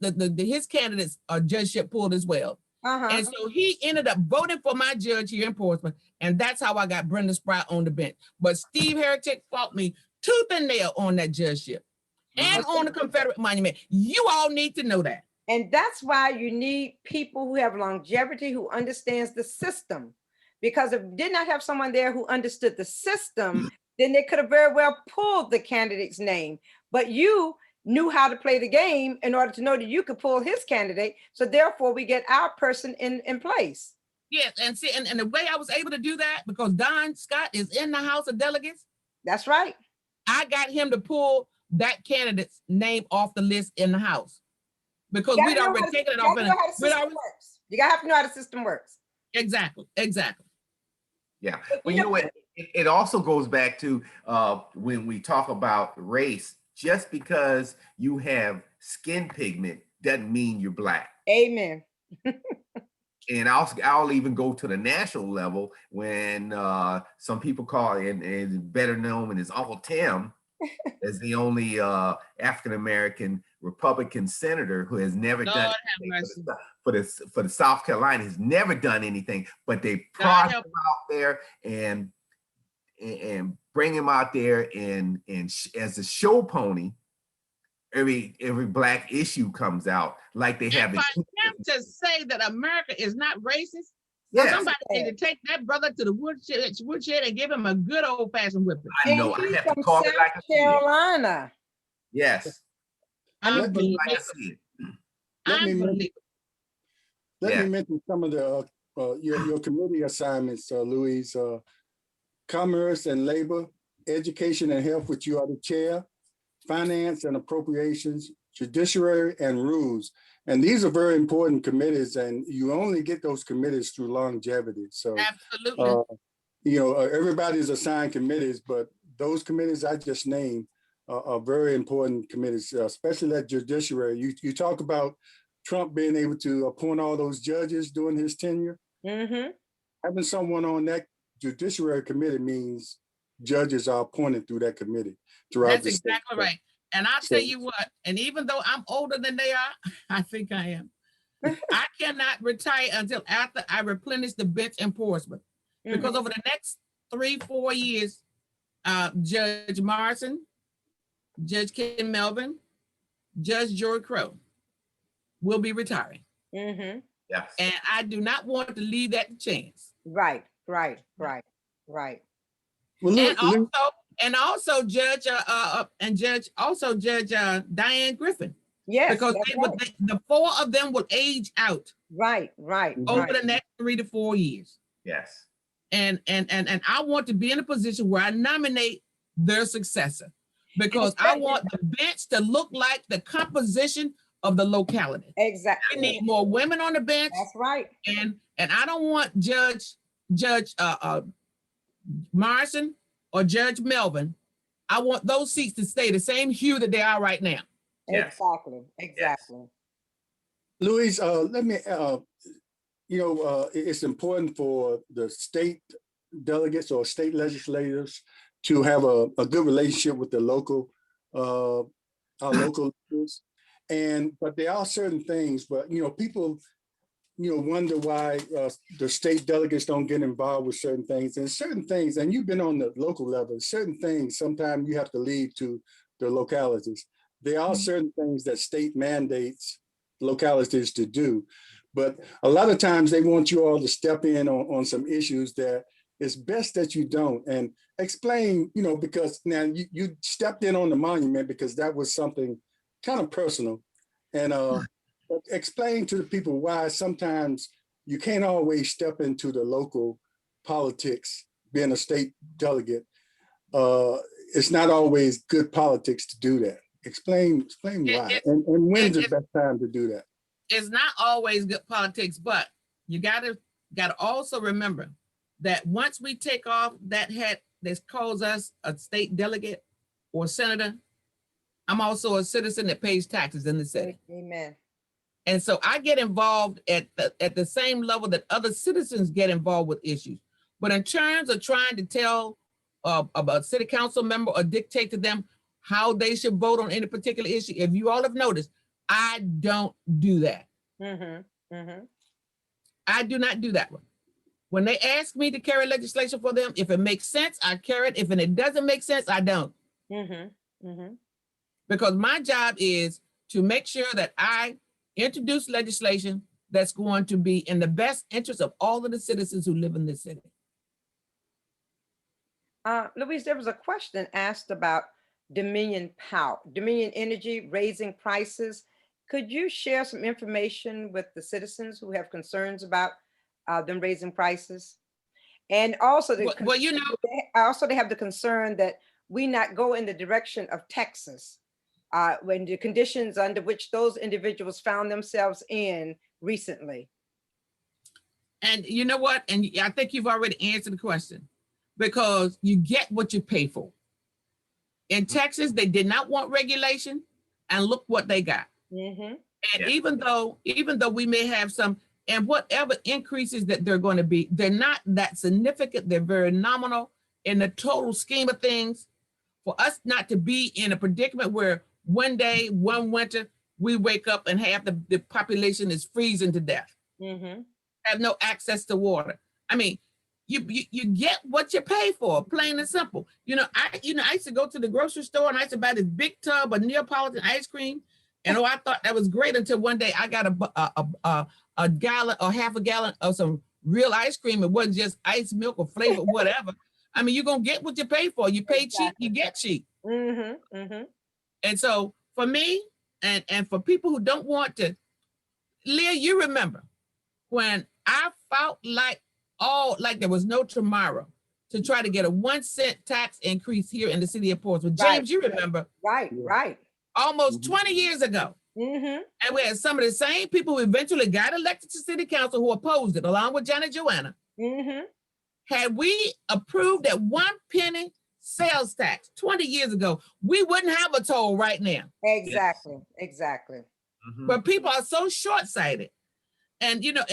[SPEAKER 3] candidate's judgeship pulled as well. And so he ended up voting for my judge here in Portsmouth. And that's how I got Brenda Sprout on the bench. But Steve Heretic fought me tooth and nail on that judgeship and on the Confederate Monument. You all need to know that.
[SPEAKER 1] And that's why you need people who have longevity, who understands the system. Because if you did not have someone there who understood the system, then they could have very well pulled the candidate's name. But you knew how to play the game in order to know that you could pull his candidate. So therefore we get our person in place.
[SPEAKER 3] Yes, and see, and the way I was able to do that, because Don Scott is in the House of Delegates.
[SPEAKER 1] That's right.
[SPEAKER 3] I got him to pull that candidate's name off the list in the House. Because we'd already taken it off.
[SPEAKER 1] You gotta have to know how the system works.
[SPEAKER 3] Exactly.
[SPEAKER 2] Yeah. Well, you know what? It also goes back to when we talk about race, just because you have skin pigment doesn't mean you're Black.
[SPEAKER 1] Amen.
[SPEAKER 2] And I'll even go to the national level when some people call it, and better known as Uncle Tim, as the only African-American Republican senator who has never done for the South Carolina, has never done anything, but they prod him out there and bring him out there and as a show pony. Every Black issue comes out like they have.
[SPEAKER 3] If I have to say that America is not racist,
[SPEAKER 2] yes.
[SPEAKER 3] Somebody need to take that brother to the woodshed and give him a good old-fashioned whipping.
[SPEAKER 2] I know. I have to call it like a
[SPEAKER 1] Carolina.
[SPEAKER 2] Yes.
[SPEAKER 4] Let me mention some of the your committee assignments, Louise. Commerce and Labor, Education and Health, which you are the chair, Finance and Appropriations, Judiciary and Rules. And these are very important committees, and you only get those committees through longevity. So
[SPEAKER 3] absolutely.
[SPEAKER 4] Everybody's assigned committees, but those committees I just named are very important committees, especially that judiciary. You talk about Trump being able to appoint all those judges during his tenure. Having someone on that judiciary committee means judges are appointed through that committee throughout.
[SPEAKER 3] That's exactly right. And I'll tell you what, and even though I'm older than they are, I think I am, I cannot retire until after I replenish the bench in Portsmouth. Because over the next 3-4 years, Judge Morrison, Judge Ken Melvin, Judge Joy Crow will be retiring.
[SPEAKER 2] Yes.
[SPEAKER 3] And I do not want to leave that to chance.
[SPEAKER 1] Right.
[SPEAKER 4] Well,
[SPEAKER 3] And also Judge Diane Griffin.
[SPEAKER 1] Yes.
[SPEAKER 3] Because the 4 of them will age out.
[SPEAKER 1] Right.
[SPEAKER 3] Over the next 3 to 4 years.
[SPEAKER 2] Yes.
[SPEAKER 3] And I want to be in a position where I nominate their successor, because I want the bench to look like the composition of the locality.
[SPEAKER 1] Exactly.
[SPEAKER 3] We need more women on the bench.
[SPEAKER 1] That's right.
[SPEAKER 3] And I don't want Judge Morrison or Judge Melvin. I want those seats to stay the same hue that they are right now.
[SPEAKER 2] Yes.
[SPEAKER 1] Exactly.
[SPEAKER 4] Louise, let me, it's important for the state delegates or state legislators to have a good relationship with the local, our local leaders. But there are certain things, but, people, wonder why the state delegates don't get involved with certain things, and you've been on the local level, certain things, sometimes you have to leave to the localities. There are certain things that state mandates localities to do, but a lot of times they want you all to step in on some issues that it's best that you don't, and explain, because now you stepped in on the monument because that was something kind of personal, and explain to the people why sometimes you can't always step into the local politics, being a state delegate. It's not always good politics to do that. Explain why, and when's the best time to do that?
[SPEAKER 3] It's not always good politics, but you gotta got to also remember that once we take off that hat that calls us a state delegate or senator, I'm also a citizen that pays taxes in the city.
[SPEAKER 1] Amen.
[SPEAKER 3] And so I get involved at the same level that other citizens get involved with issues. But in terms of trying to tell a city council member or dictate to them how they should vote on any particular issue, if you all have noticed, I don't do that. I do not do that one. When they ask me to carry legislation for them, if it makes sense, I carry it. If it doesn't make sense, I don't. Because my job is to make sure that I introduce legislation that's going to be in the best interest of all of the citizens who live in this city.
[SPEAKER 1] Louise, there was a question asked about Dominion Power, Dominion Energy raising prices. Could you share some information with the citizens who have concerns about them raising prices? And also,
[SPEAKER 3] well, you know,
[SPEAKER 1] also they have the concern that we not go in the direction of Texas when the conditions under which those individuals found themselves in recently.
[SPEAKER 3] And you know what? And I think you've already answered the question, because you get what you pay for. In Texas, they did not want regulation, and look what they got. And even though we may have some, and whatever increases that they're going to be, they're not that significant. They're very nominal in the total scheme of things. For us not to be in a predicament where one day, one winter, we wake up and half the population is freezing to death, have no access to water. I mean, you get what you pay for, plain and simple. I used to go to the grocery store and I used to buy this big tub of Neapolitan ice cream. And I thought that was great until one day I got a gallon or half a gallon of some real ice cream. It wasn't just ice milk or flavored whatever. I mean, you're going to get what you pay for. You pay cheap, you get cheap. And so for me, and for people who don't want to, Leah, you remember when I felt like there was no tomorrow to try to get a 1 cent tax increase here in the city of Portsmouth. James, you remember.
[SPEAKER 1] Right.
[SPEAKER 3] Almost 20 years ago. And we had some of the same people who eventually got elected to city council who opposed it, along with Janet Joanna. Had we approved that 1 penny sales tax 20 years ago, we wouldn't have a toll right now.
[SPEAKER 1] Exactly.
[SPEAKER 3] But people are so short-sighted. And, we're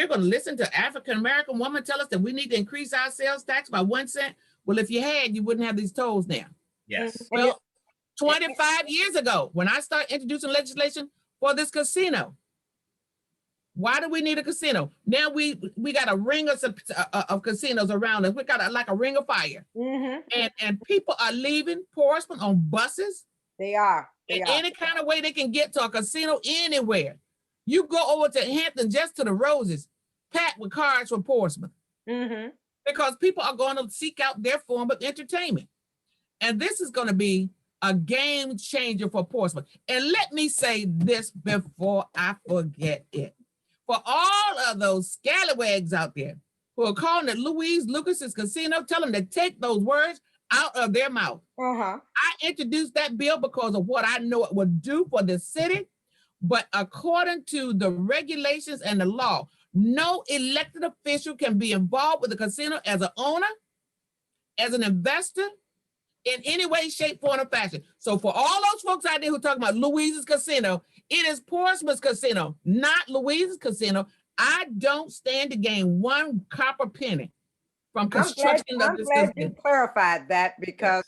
[SPEAKER 3] going to listen to African-American woman tell us that we need to increase our sales tax by 1 cent. Well, if you had, you wouldn't have these tolls now.
[SPEAKER 2] Yes.
[SPEAKER 3] Well, 25 years ago, when I started introducing legislation for this casino, why do we need a casino? Now we got a ring of casinos around us. We got like a ring of fire. And people are leaving Portsmouth on buses.
[SPEAKER 1] They are.
[SPEAKER 3] Any kind of way they can get to a casino anywhere. You go over to Hampton, just to the Roses, packed with cars from Portsmouth. Because people are going to seek out their form of entertainment. And this is going to be a game changer for Portsmouth. And let me say this before I forget it. For all of those scallywags out there who are calling it Louise Lucas's casino, tell them to take those words out of their mouth. I introduced that bill because of what I know it would do for the city. But according to the regulations and the law, no elected official can be involved with the casino as an owner, as an investor, in any way, shape, form, or fashion. So for all those folks out there who talk about Louise's casino, it is Portsmouth's casino, not Louise's casino. I don't stand to gain 1 copper penny from construction of this casino.
[SPEAKER 1] I'm glad you clarified that, because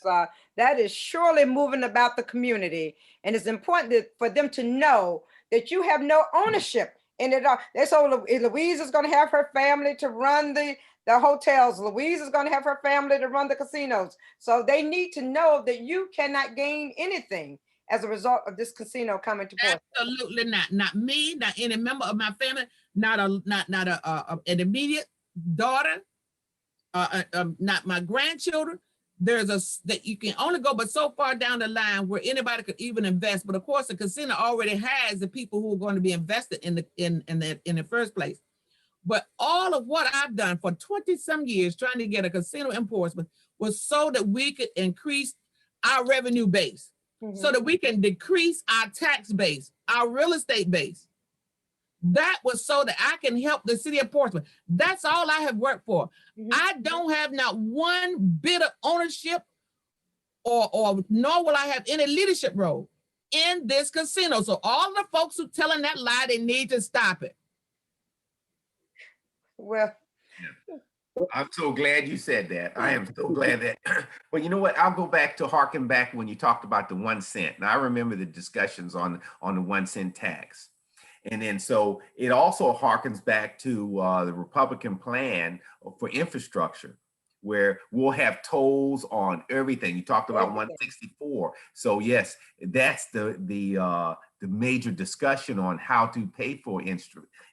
[SPEAKER 1] that is surely moving about the community. And it's important for them to know that you have no ownership in it all. So Louise is going to have her family to run the hotels. Louise is going to have her family to run the casinos. So they need to know that you cannot gain anything as a result of this casino coming to Portsmouth.
[SPEAKER 3] Absolutely not. Not me, not any member of my family, not an immediate daughter, not my grandchildren. That you can only go but so far down the line where anybody could even invest. But of course, the casino already has the people who are going to be invested in the first place. But all of what I've done for 20 some years trying to get a casino in Portsmouth was so that we could increase our revenue base, so that we can decrease our tax base, our real estate base. That was so that I can help the city of Portsmouth. That's all I have worked for.
[SPEAKER 1] Mhm.
[SPEAKER 3] I don't have not one bit of ownership or nor will I have any leadership role in this casino. So all the folks who telling that lie, they need to stop it.
[SPEAKER 1] Well,
[SPEAKER 2] I'm so glad you said that. I am so glad that. Well, you know what? I'll go back to harken back when you talked about the 1 cent. And I remember the discussions on the 1 cent tax. And then so it also harkens back to the Republican plan for infrastructure, where we'll have tolls on everything. You talked about 164. So yes, that's the major discussion on how to pay for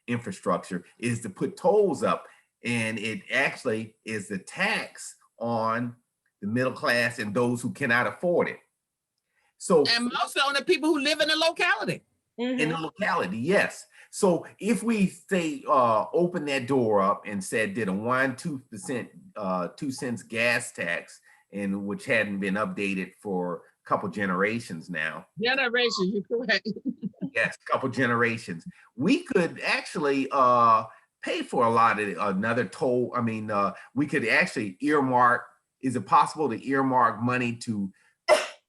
[SPEAKER 2] infrastructure is to put tolls up. And it actually is the tax on the middle class and those who cannot afford it. So
[SPEAKER 3] And mostly on the people who live in the locality.
[SPEAKER 2] in the locality, yes. So if we say open that door up and said did a 2 cents gas tax, and which hadn't been updated for a couple generations now.
[SPEAKER 3] Generations, you're correct.
[SPEAKER 2] Yes, a couple generations. We could actually pay for a lot of another toll. I mean, we could actually earmark. Is it possible to earmark money to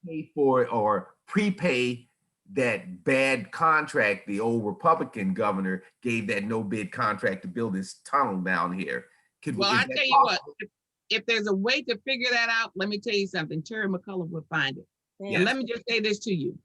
[SPEAKER 2] pay for or prepay that bad contract the old Republican governor gave, that no bid contract to build this tunnel down here?
[SPEAKER 3] Well, I tell you what, if there's a way to figure that out, let me tell you something. Terry McCullough will find it.
[SPEAKER 2] Yes.
[SPEAKER 3] And let me just say this to you.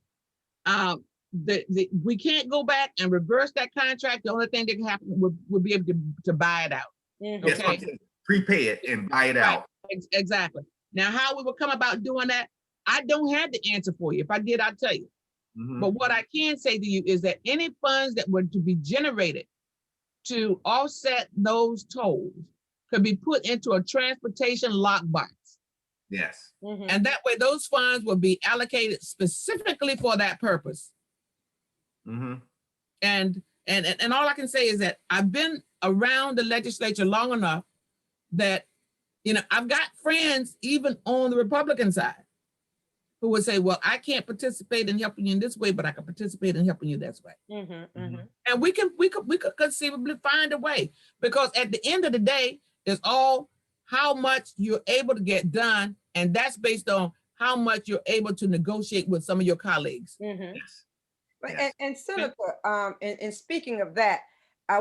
[SPEAKER 3] We can't go back and reverse that contract. The only thing that can happen would be able to buy it out.
[SPEAKER 2] Yes,
[SPEAKER 3] Okay.
[SPEAKER 2] prepay it and buy it out.
[SPEAKER 3] Exactly. Now, how we will come about doing that, I don't have the answer for you. If I did, I'd tell you. But what I can say to you is that any funds that were to be generated to offset those tolls could be put into a transportation lockbox.
[SPEAKER 2] Yes.
[SPEAKER 3] And that way those funds will be allocated specifically for that purpose. And all I can say is that I've been around the legislature long enough that, you know, I've got friends even on the Republican side who would say, well, I can't participate in helping you in this way, but I can participate in helping you this way. And we could conceivably find a way, because at the end of the day, it's all how much you're able to get done. And that's based on how much you're able to negotiate with some of your colleagues.
[SPEAKER 2] Yes.
[SPEAKER 1] And Senator, and speaking of that,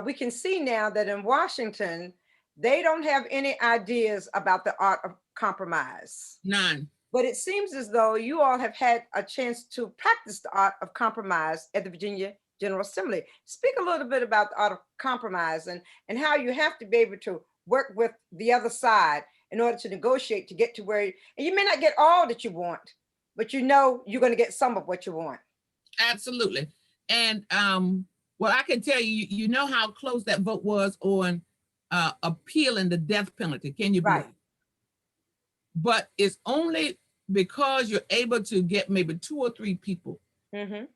[SPEAKER 1] we can see now that in Washington, they don't have any ideas about the art of compromise.
[SPEAKER 3] None.
[SPEAKER 1] But it seems as though you all have had a chance to practice the art of compromise at the Virginia General Assembly. Speak a little bit about the art of compromise and how you have to be able to work with the other side in order to negotiate to get to where, and you may not get all that you want, but you know you're going to get some of what you want.
[SPEAKER 3] Absolutely. And well, I can tell you, you know how close that vote was on appealing the death penalty. Can you believe? But it's only because you're able to get maybe 2 or 3 people to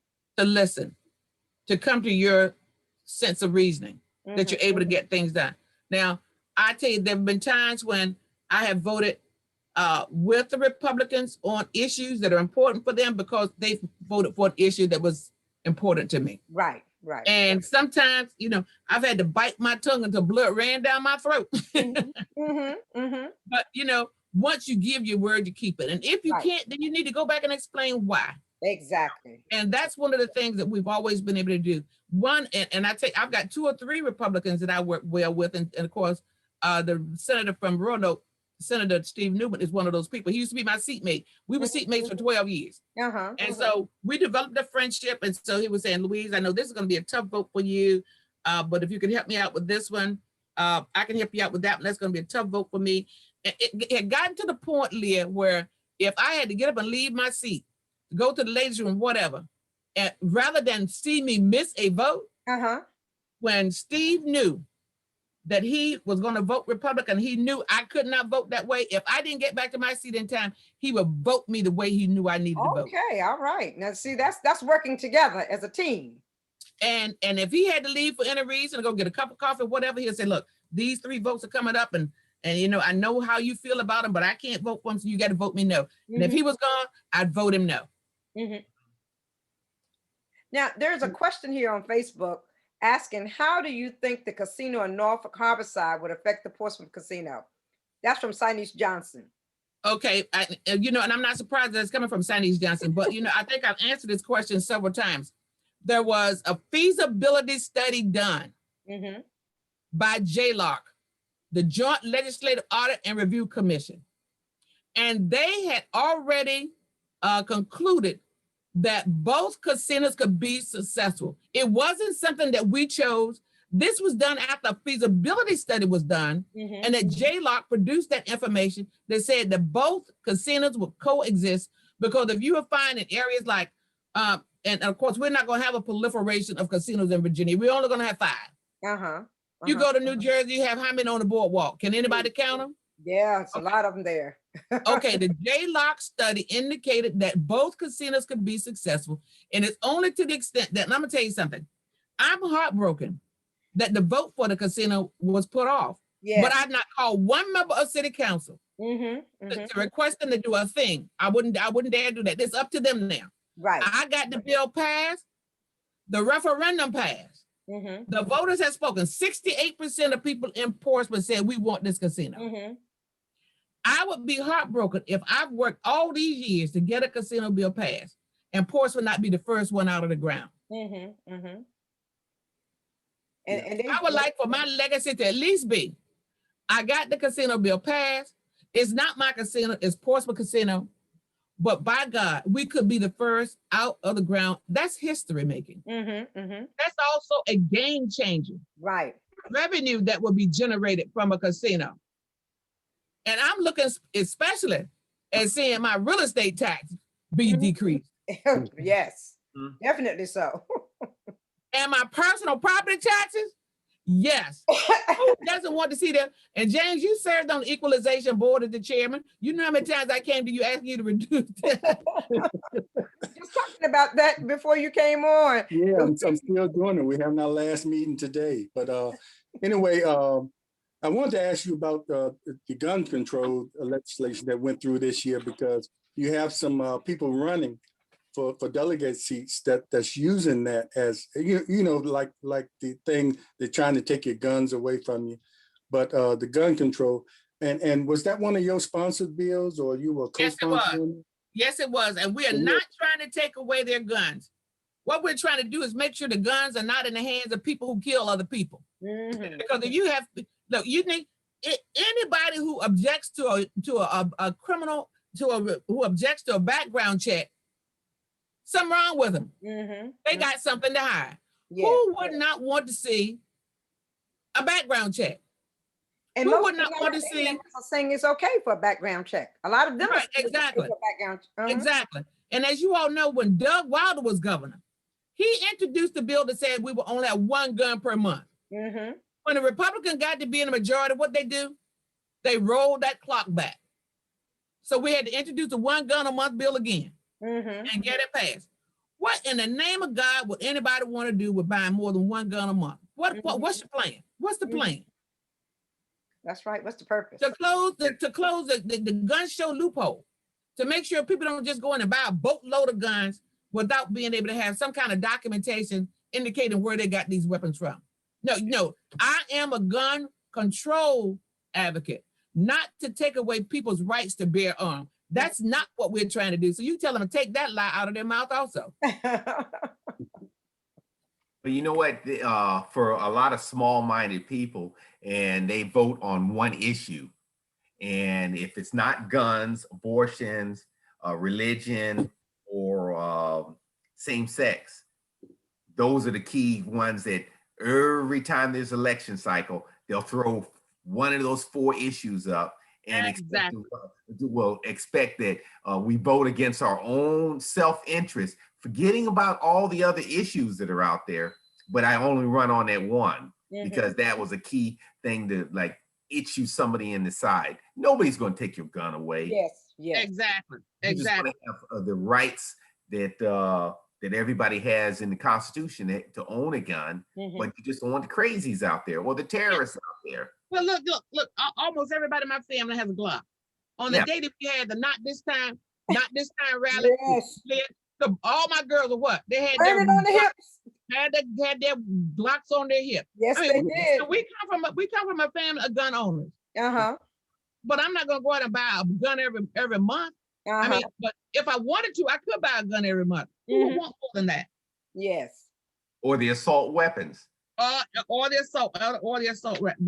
[SPEAKER 3] listen, to come to your sense of reasoning, that you're able to get things done. Now, I tell you, there have been times when I have voted with the Republicans on issues that are important for them because they voted for an issue that was important to me.
[SPEAKER 1] Right.
[SPEAKER 3] And sometimes, you know, I've had to bite my tongue until blood ran down my throat. But, you know, once you give your word, you keep it. And if you can't, then you need to go back and explain why.
[SPEAKER 1] Exactly.
[SPEAKER 3] And that's one of the things that we've always been able to do. One, and I've got 2 or 3 Republicans that I work well with. And of course, the senator from Roanoke, Senator Steve Newman, is one of those people. He used to be my seatmate. We were seatmates for 12 years. And so we developed a friendship. And so he was saying, Louise, I know this is going to be a tough vote for you, but if you can help me out with this one, I can help you out with that one. That's going to be a tough vote for me. It had gotten to the point, Leah, where if I had to get up and leave my seat, go to the ladies' room, whatever, and rather than see me miss a vote, when Steve knew that he was going to vote Republican, he knew I could not vote that way. If I didn't get back to my seat in time, he would vote me the way he knew I needed to vote.
[SPEAKER 1] Okay, all right. Now, see, that's working together as a team.
[SPEAKER 3] And if he had to leave for any reason, go get a cup of coffee, whatever, he'll say, look, these 3 votes are coming up, and you know, I know how you feel about them, but I can't vote for him, so you got to vote me no. And if he was gone, I'd vote him no.
[SPEAKER 1] Now, there's a question here on Facebook, asking, how do you think the casino in Norfolk Harborside would affect the Portsmouth Casino? That's from Sinise Johnson.
[SPEAKER 3] Okay, and I'm not surprised that it's coming from Sinise Johnson, but I think I've answered this question several times. There was a feasibility study done by JLARC, the Joint Legislative Audit and Review Commission. And they had already concluded that both casinos could be successful. It wasn't something that we chose. This was done after a feasibility study was done, and that JLARC produced that information that said that both casinos would coexist, because if you will find in areas like, and of course, we're not going to have a proliferation of casinos in Virginia. We're only going to have 5. You go to New Jersey, you have how many on the boardwalk? Can anybody count them?
[SPEAKER 1] Yeah, it's a lot of them there.
[SPEAKER 3] Okay, the JLARC study indicated that both casinos could be successful, and it's only to the extent that, and I'm gonna tell you something, I'm heartbroken that the vote for the casino was put off.
[SPEAKER 1] Yeah.
[SPEAKER 3] But I've not called one member of city council to request them to do a thing. I wouldn't dare do that. It's up to them now.
[SPEAKER 1] Right.
[SPEAKER 3] I got the bill passed, the referendum passed. The voters have spoken. 68% of people in Portsmouth said we want this casino. I would be heartbroken if I've worked all these years to get a casino bill passed and Portsmouth not be the first one out of the ground.
[SPEAKER 1] And
[SPEAKER 3] I would like for my legacy to at least be, I got the casino bill passed. It's not my casino, it's Portsmouth Casino. But by God, we could be the first out of the ground. That's history making. That's also a game changer.
[SPEAKER 1] Right.
[SPEAKER 3] Revenue that will be generated from a casino. And I'm looking especially at seeing my real estate tax be decreased.
[SPEAKER 1] Yes, definitely so.
[SPEAKER 3] And my personal property taxes, yes. Who doesn't want to see that? And James, you served on the equalization board as the chairman. You know how many times I came to you asking you to reduce that?
[SPEAKER 1] Just talking about that before you came on.
[SPEAKER 4] Yeah, I'm still doing it. We're having our last meeting today. But anyway, I wanted to ask you about the gun control legislation that went through this year, because you have some people running for delegate seats that's using that as like the thing, they're trying to take your guns away from you. But the gun control, and was that one of your sponsored bills, or you were co-sponsoring?
[SPEAKER 3] Yes, it was. And we are not trying to take away their guns. What we're trying to do is make sure the guns are not in the hands of people who kill other people. Because if you have, look, you need anybody who objects to a criminal, who objects to a background check, something wrong with them. They got something to hide. Who would not want to see a background check?
[SPEAKER 1] And
[SPEAKER 3] who would not want to see
[SPEAKER 1] saying it's okay for a background check? A lot of them
[SPEAKER 3] right, exactly. Exactly. And as you all know, when Doug Wilder was governor, he introduced a bill that said we will only have 1 gun per month. When the Republicans got to be in the majority, what they do? They rolled that clock back. So we had to introduce a 1 gun a month bill again and get it passed. What in the name of God would anybody want to do with buying more than 1 gun a month? What's your plan? What's the plan?
[SPEAKER 1] That's right. What's the purpose?
[SPEAKER 3] To close the gun show loophole, to make sure people don't just go in and buy a boatload of guns without being able to have some kind of documentation indicating where they got these weapons from. No, I am a gun control advocate, not to take away people's rights to bear arms. That's not what we're trying to do. So you tell them to take that lie out of their mouth also.
[SPEAKER 2] But you know what, for a lot of small-minded people, and they vote on one issue, and if it's not guns, abortions, religion, or same sex, those are the key ones that every time there's election cycle, they'll throw one of those 4 issues up and expect that we vote against our own self-interest, forgetting about all the other issues that are out there. But I only run on that one because that was a key thing to like issue somebody in the side. Nobody's going to take your gun away.
[SPEAKER 1] Yes.
[SPEAKER 3] Exactly.
[SPEAKER 2] You just want to have the rights that that everybody has in the Constitution to own a gun, but you just don't want the crazies out there or the terrorists out there.
[SPEAKER 3] Well, look, almost everybody in my family has a Glock. On the day that we had the not this time rally, All my girls are what? They had
[SPEAKER 1] Burn it on the hips.
[SPEAKER 3] had their Glocks on their hip.
[SPEAKER 1] Yes,
[SPEAKER 3] I mean,
[SPEAKER 1] they did.
[SPEAKER 3] we come from a family of gun owners.
[SPEAKER 1] Uh-huh.
[SPEAKER 3] But I'm not gonna go out and buy a gun every month. I
[SPEAKER 1] Uh-huh.
[SPEAKER 3] mean, but if I wanted to, I could buy a gun every month. Who would want more than that?
[SPEAKER 1] Yes.
[SPEAKER 2] Or the assault weapons.
[SPEAKER 3] Or the assault weapon.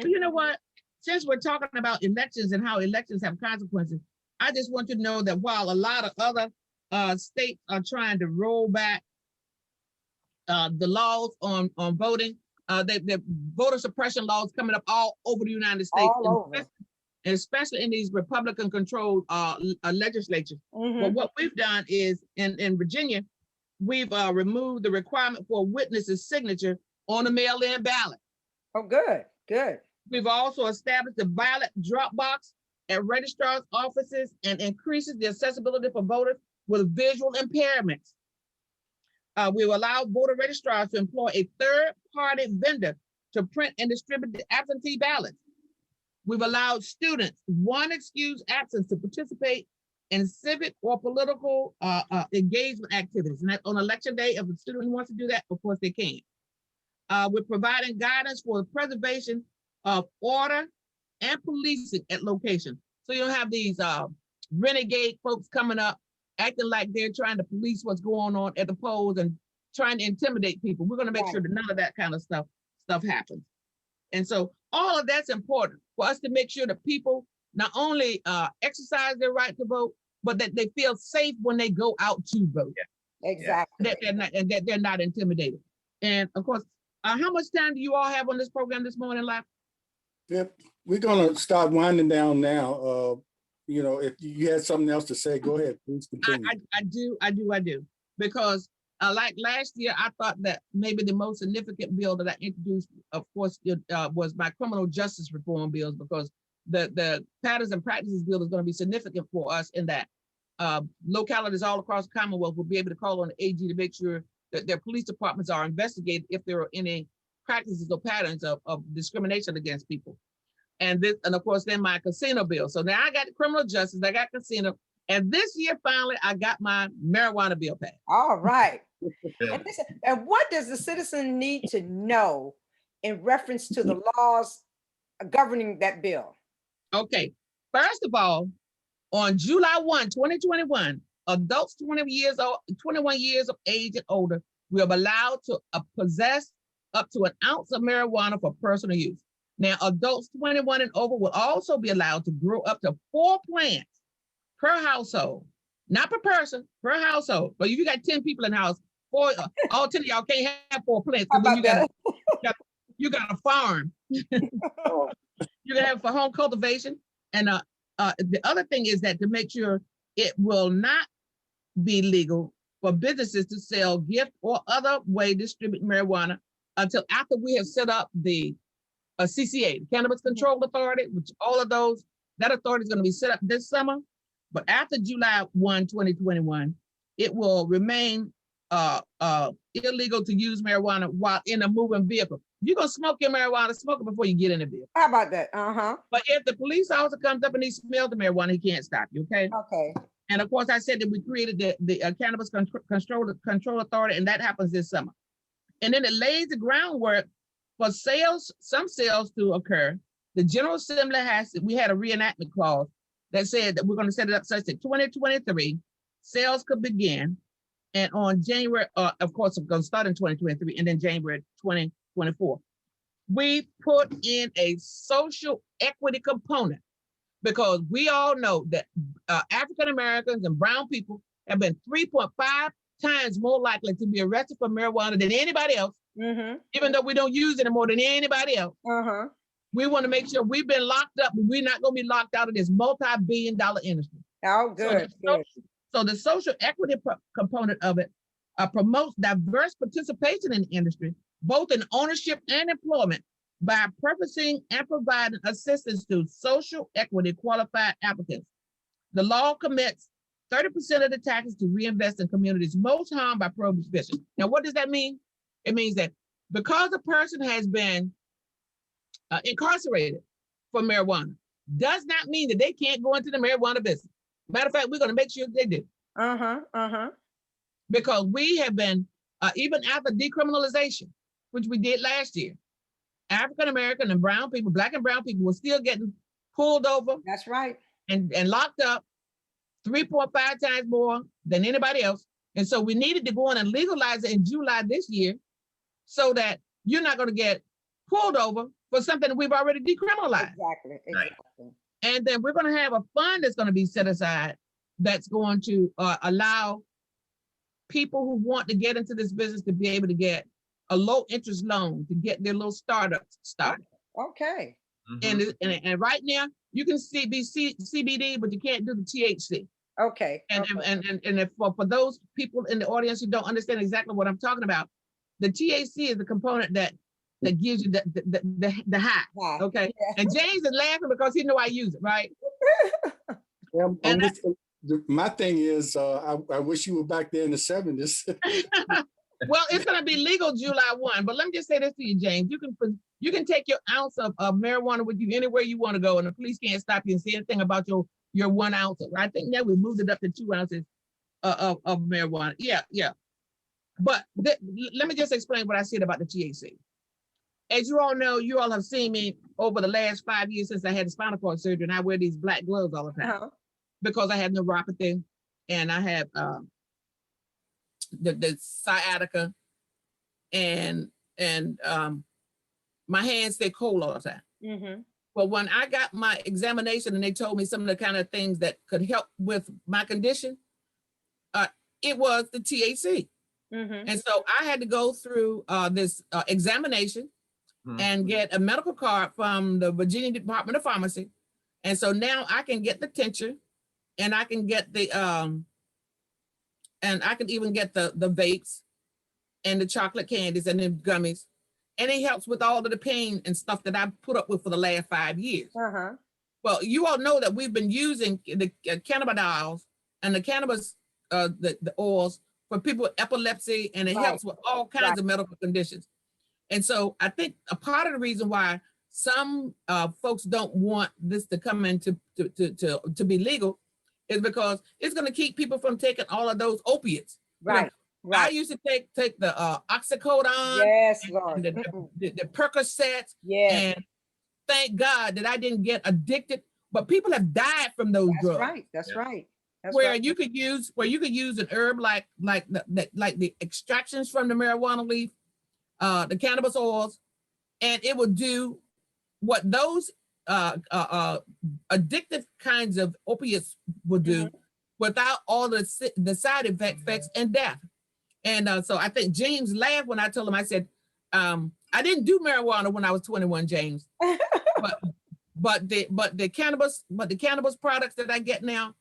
[SPEAKER 3] But you know what? Since we're talking about elections and how elections have consequences, I just want you to know that while a lot of other states are trying to roll back the laws on voting, the voter suppression laws coming up all over the United States,
[SPEAKER 1] All over.
[SPEAKER 3] and especially in these Republican-controlled legislatures. But what we've done is in Virginia, we've removed the requirement for a witness's signature on a mail-in ballot.
[SPEAKER 1] Oh, good, good.
[SPEAKER 3] We've also established a ballot drop box at registrar's offices and increases the accessibility for voters with visual impairments. We will allow voter registrars to employ a third-party vendor to print and distribute the absentee ballots. We've allowed students one excused absence to participate in civic or political engagement activities. And that on election day, if a student wants to do that, of course they can. We're providing guidance for the preservation of order and policing at locations. So you don't have these renegade folks coming up, acting like they're trying to police what's going on at the polls and trying to intimidate people. We're gonna make sure that none of that kind of stuff happens. And so all of that's important for us to make sure that people not only exercise their right to vote, but that they feel safe when they go out to vote.
[SPEAKER 1] Exactly.
[SPEAKER 3] That they're not intimidated. And of course, how much time do you all have on this program this morning, Lap?
[SPEAKER 4] Yep, we're gonna start winding down now. If you had something else to say, go ahead, please continue.
[SPEAKER 3] I do. Because like last year, I thought that maybe the most significant bill that I introduced, of course, was my criminal justice reform bills, because the patterns and practices bill is going to be significant for us in that localities all across the Commonwealth will be able to call on the AG to make sure that their police departments are investigated if there are any practices or patterns of discrimination against people. And of course, then my casino bill. So now I got the criminal justice, I got casino, and this year finally I got my marijuana bill passed.
[SPEAKER 1] All right. And what does the citizen need to know in reference to the laws governing that bill?
[SPEAKER 3] Okay, first of all, on July 1, 2021, adults 21 years of age and older will be allowed to possess up to an ounce of marijuana for personal use. Now, adults 21 and over will also be allowed to grow up to 4 plants per household, not per person, per household. But if you got 10 people in the house, all 10 of y'all can't have 4 plants. You got a farm. You can have for home cultivation. And the other thing is that to make sure it will not be legal for businesses to sell, gift, or other way distribute marijuana until after we have set up the CCA, the Cannabis Control Authority, which all of that authority is going to be set up this summer. But after July 1, 2021, it will remain illegal to use marijuana while in a moving vehicle. You're going to smoke your marijuana, smoke it before you get in the vehicle.
[SPEAKER 1] How about that?
[SPEAKER 3] But if the police officer comes up and he smells the marijuana, he can't stop you, okay?
[SPEAKER 1] Okay.
[SPEAKER 3] And of course, I said that we created the Cannabis Control Authority, and that happens this summer. And then it lays the groundwork for some sales to occur. The General Assembly we had a reenactment clause that said that we're going to set it up such that 2023 sales could begin. And on January, of course, it's going to start in 2023 and then January 2024. We put in a social equity component because we all know that African Americans and brown people have been 3.5 times more likely to be arrested for marijuana than anybody else, even though we don't use it more than anybody else. We want to make sure we've been locked up, but we're not going to be locked out of this multi-billion-dollar industry.
[SPEAKER 1] Oh, good.
[SPEAKER 3] So the social equity component of it promotes diverse participation in the industry, both in ownership and employment, by purposing and providing assistance to social equity qualified applicants. The law commits 30% of the taxes to reinvest in communities most harmed by prohibition. Now, what does that mean? It means that because a person has been incarcerated for marijuana, does not mean that they can't go into the marijuana business. Matter of fact, we're going to make sure they do. because we have been, even after decriminalization, which we did last year, African-American and brown people, black and brown people were still getting pulled over
[SPEAKER 1] That's right.
[SPEAKER 3] and locked up 3.5 times more than anybody else. And so we needed to go in and legalize it in July this year so that you're not going to get pulled over for something that we've already decriminalized.
[SPEAKER 1] Exactly.
[SPEAKER 2] Right.
[SPEAKER 1] Exactly.
[SPEAKER 3] And then we're going to have a fund that's going to be set aside that's going to allow people who want to get into this business to be able to get a low interest loan to get their little startups started.
[SPEAKER 1] Okay.
[SPEAKER 2] Mhm.
[SPEAKER 3] And right now you can be CBD, but you can't do the THC.
[SPEAKER 1] Okay.
[SPEAKER 3] And
[SPEAKER 1] Okay.
[SPEAKER 3] and if for those people in the audience who don't understand exactly what I'm talking about, the THC is the component that gives you the high.
[SPEAKER 1] Wow.
[SPEAKER 3] Okay.
[SPEAKER 1] Yeah.
[SPEAKER 3] And James is laughing because he know I use it, right?
[SPEAKER 4] Yeah, I'm
[SPEAKER 3] And
[SPEAKER 4] with you. My thing is, I wish you were back there in the 70s.
[SPEAKER 3] Well, it's going to be legal July 1, but let me just say this to you, James. You can take your ounce of marijuana with you anywhere you want to go, and the police can't stop you and say anything about your 1 ounce. I think now we moved it up to 2 ounces of marijuana. Yeah. But let me just explain what I said about the THC. As you all know, you all have seen me over the last 5 years since I had the spinal cord surgery, and I wear these black gloves all the time
[SPEAKER 1] Uh-huh.
[SPEAKER 3] because I have neuropathy and I have the sciatica, and my hands stay cold all the time.
[SPEAKER 1] Mm-hmm.
[SPEAKER 3] But when I got my examination and they told me some of the kind of things that could help with my condition, it was the THC.
[SPEAKER 1] Mm-hmm.
[SPEAKER 3] And so I had to go through this examination and get a medical card from the Virginia Department of Pharmacy. And so now I can get the tincture, and I can get the and I can even get the vapes and the chocolate candies and the gummies. And it helps with all of the pain and stuff that I've put up with for the last 5 years.
[SPEAKER 1] Uh-huh.
[SPEAKER 3] Well, you all know that we've been using the cannabinoids and the cannabis, the oils for people with epilepsy, and it
[SPEAKER 1] Right.
[SPEAKER 3] helps with all kinds of medical conditions. And so I think a part of the reason why some folks don't want this to come into to be legal is because it's going to keep people from taking all of those opiates.
[SPEAKER 1] Right.
[SPEAKER 3] You know,
[SPEAKER 1] Right.
[SPEAKER 3] I used to take the oxycodone,
[SPEAKER 1] Yes,
[SPEAKER 3] and
[SPEAKER 1] Lord.
[SPEAKER 3] the Percocets,
[SPEAKER 1] Yes.
[SPEAKER 3] and thank God that I didn't get addicted. But people have died from those
[SPEAKER 1] That's
[SPEAKER 3] drugs.
[SPEAKER 1] right. That's
[SPEAKER 2] Yeah.
[SPEAKER 1] right. That's
[SPEAKER 3] Where
[SPEAKER 1] right.
[SPEAKER 3] you could use an herb like the extractions from the marijuana leaf, the cannabis oils, and it would do what those addictive kinds of opiates would do without all the side effects and death. And so I think James laughed when I told him, I said, I didn't do marijuana when I was 21, James, but the cannabis products that I get now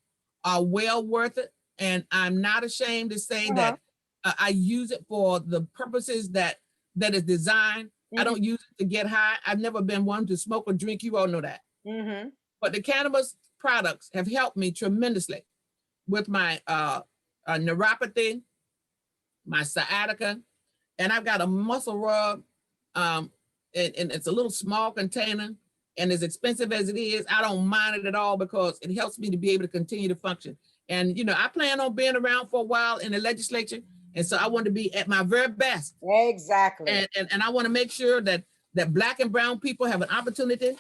[SPEAKER 3] are well worth it. And I'm not ashamed to say that I use it for the purposes that is designed. I don't use it to get high. I've never been one to smoke or drink. You all know that.
[SPEAKER 1] Mm-hmm.
[SPEAKER 3] But the cannabis products have helped me tremendously with my neuropathy, my sciatica, and I've got a muscle rub, and it's a little small container, and as expensive as it is, I don't mind it at all because it helps me to be able to continue to function. And you know, I plan on being around for a while in the legislature, and so I want to be at my very best.
[SPEAKER 1] Exactly.
[SPEAKER 3] And I want to make sure that Black and brown people have an opportunity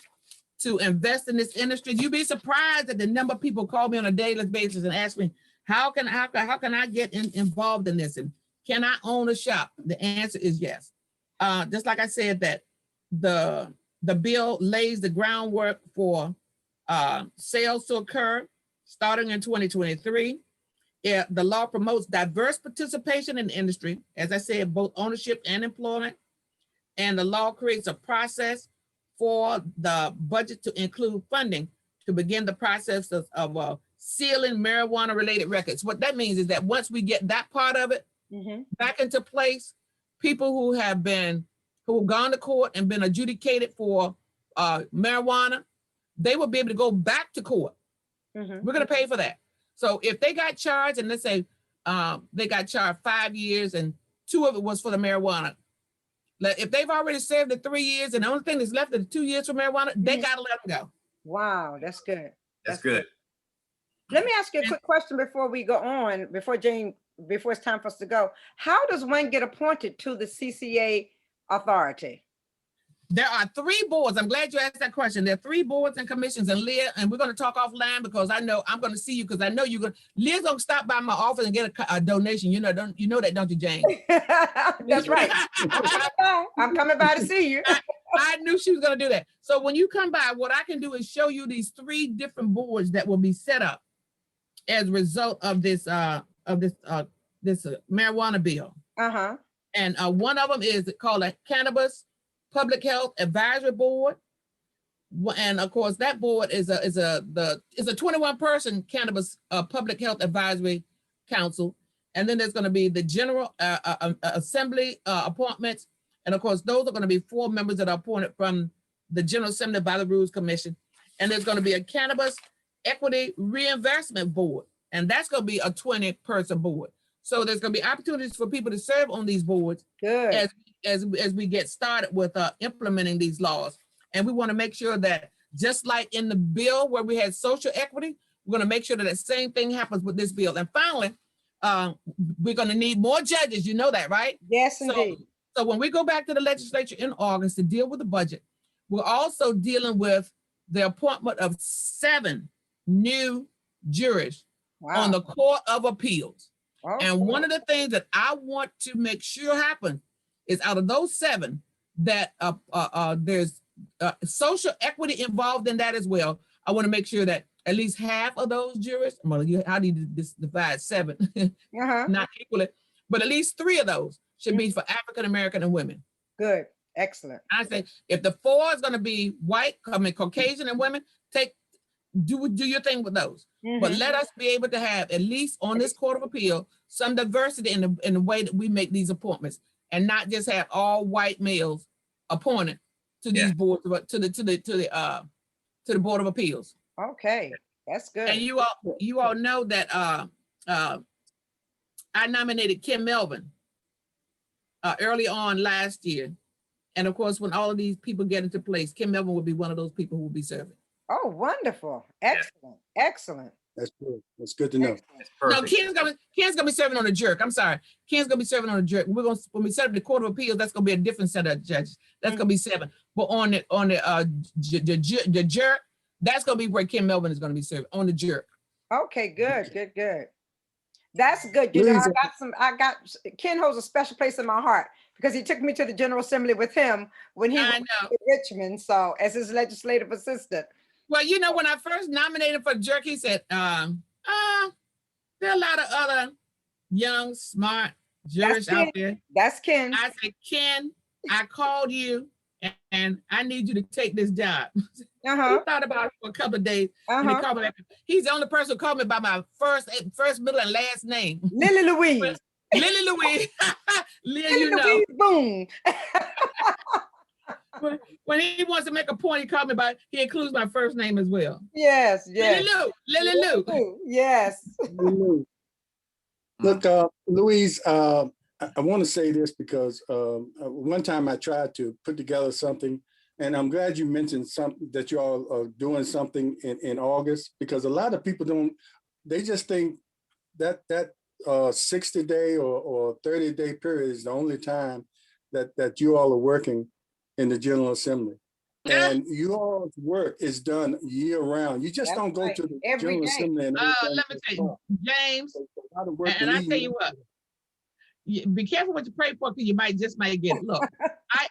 [SPEAKER 3] to invest in this industry. You'd be surprised at the number of people call me on a daily basis and ask me, how can I get involved in this? And can I own a shop? The answer is yes. Just like I said, that the bill lays the groundwork for sales to occur starting in 2023. The law promotes diverse participation in the industry, as I said, both ownership and employment. And the law creates a process for the budget to include funding to begin the process of sealing marijuana-related records. What that means is that once we get that part of it back into place, people who have gone to court and been adjudicated for marijuana, they will be able to go back to court. We're going to pay for that. So if they got charged, and let's say they got charged 5 years and 2 of it was for the marijuana, if they've already served the 3 years and the only thing that's left is 2 years for marijuana, they got to let them go.
[SPEAKER 1] Wow, that's good.
[SPEAKER 2] That's good.
[SPEAKER 1] Let me ask you a quick question before we go on, before James before it's time for us to go, how does one get appointed to the CCA authority?
[SPEAKER 3] There are 3 boards. I'm glad you asked that question. There are 3 boards and commissions, and Leah, and we're going to talk offline because I know I'm going to see you because I know you're going to, Leah's going to stop by my office and get a donation. You know that, don't you, Jane?
[SPEAKER 1] That's right. I'm coming by to see you.
[SPEAKER 3] I knew she was going to do that. So when you come by, what I can do is show you these 3 different boards that will be set up as a result of this marijuana bill.
[SPEAKER 1] Uh-huh.
[SPEAKER 3] And one of them is called a Cannabis Public Health Advisory Board. And of course, that board is a 21-person Cannabis Public Health Advisory Council. And then there's going to be the General Assembly appointments. And of course, those are going to be 4 members that are appointed from the General Assembly by the Rules Commission. And there's going to be a Cannabis Equity Reinvestment Board. And that's going to be a 20-person board. So there's going to be opportunities for people to serve on these boards.
[SPEAKER 1] Good.
[SPEAKER 3] As we get started with implementing these laws. And we want to make sure that just like in the bill where we had social equity, we're going to make sure that the same thing happens with this bill. And finally, we're going to need more judges. You know that, right?
[SPEAKER 1] Yes, indeed.
[SPEAKER 3] So when we go back to the legislature in August to deal with the budget, we're also dealing with the appointment of 7 new juries on the Court of Appeals.
[SPEAKER 1] Okay.
[SPEAKER 3] And one of the things that I want to make sure happens is out of those 7 that there's social equity involved in that as well. I want to make sure that at least half of those jurors, well, how do you divide 7? Not equally, but at least 3 of those should be for African American and women.
[SPEAKER 1] Good. Excellent.
[SPEAKER 3] I say if the 4 is going to be white, Caucasian and women, do your thing with those. But let us be able to have, at least on this Court of Appeal, some diversity in the way that we make these appointments, and not just have all white males appointed to these boards, to the Board of Appeals.
[SPEAKER 1] Okay, that's good.
[SPEAKER 3] And you all know that I nominated Kim Melvin early on last year, and of course, when all of these people get into place, Kim Melvin will be one of those people who will be serving.
[SPEAKER 1] Oh, wonderful. Excellent. Excellent.
[SPEAKER 4] That's good. That's good to know.
[SPEAKER 3] No, Ken's gonna be serving on a jerk. I'm sorry. Ken's gonna be serving on a jerk. When we set up the Court of Appeals, that's gonna be a different set of judges. That's gonna be 7. But on the jerk, that's gonna be where Kim Melvin is gonna be serving, on the jerk.
[SPEAKER 1] Okay, good. That's good. You know, Ken holds a special place in my heart because he took me to the General Assembly with him when he was in Richmond, so as his legislative assistant.
[SPEAKER 3] Well, you know, when I first nominated for jerk, he said, there are a lot of other young, smart jurors out there.
[SPEAKER 1] That's Ken.
[SPEAKER 3] I said, Ken, I called you and I need you to take this job. He thought about it for a couple of days. And he called me back. He's the only person who called me by my first, middle, and last name.
[SPEAKER 1] Lily Louise.
[SPEAKER 3] Lily Louise.
[SPEAKER 1] Lily Louise Boone.
[SPEAKER 3] When he wants to make a point, he called me by, he includes my first name as well.
[SPEAKER 1] Yes.
[SPEAKER 3] Lily Lou.
[SPEAKER 1] Yes.
[SPEAKER 4] Look, Louise, I want to say this because one time I tried to put together something, and I'm glad you mentioned something that you all are doing something in August, because a lot of people they just think that 60-day or 30-day period is the only time that you all are working in the General Assembly. And you all's work is done year round. You just don't go to the General Assembly. And
[SPEAKER 3] let me tell you, James, and I tell you what, be careful what you pray for, because you might get it. Look,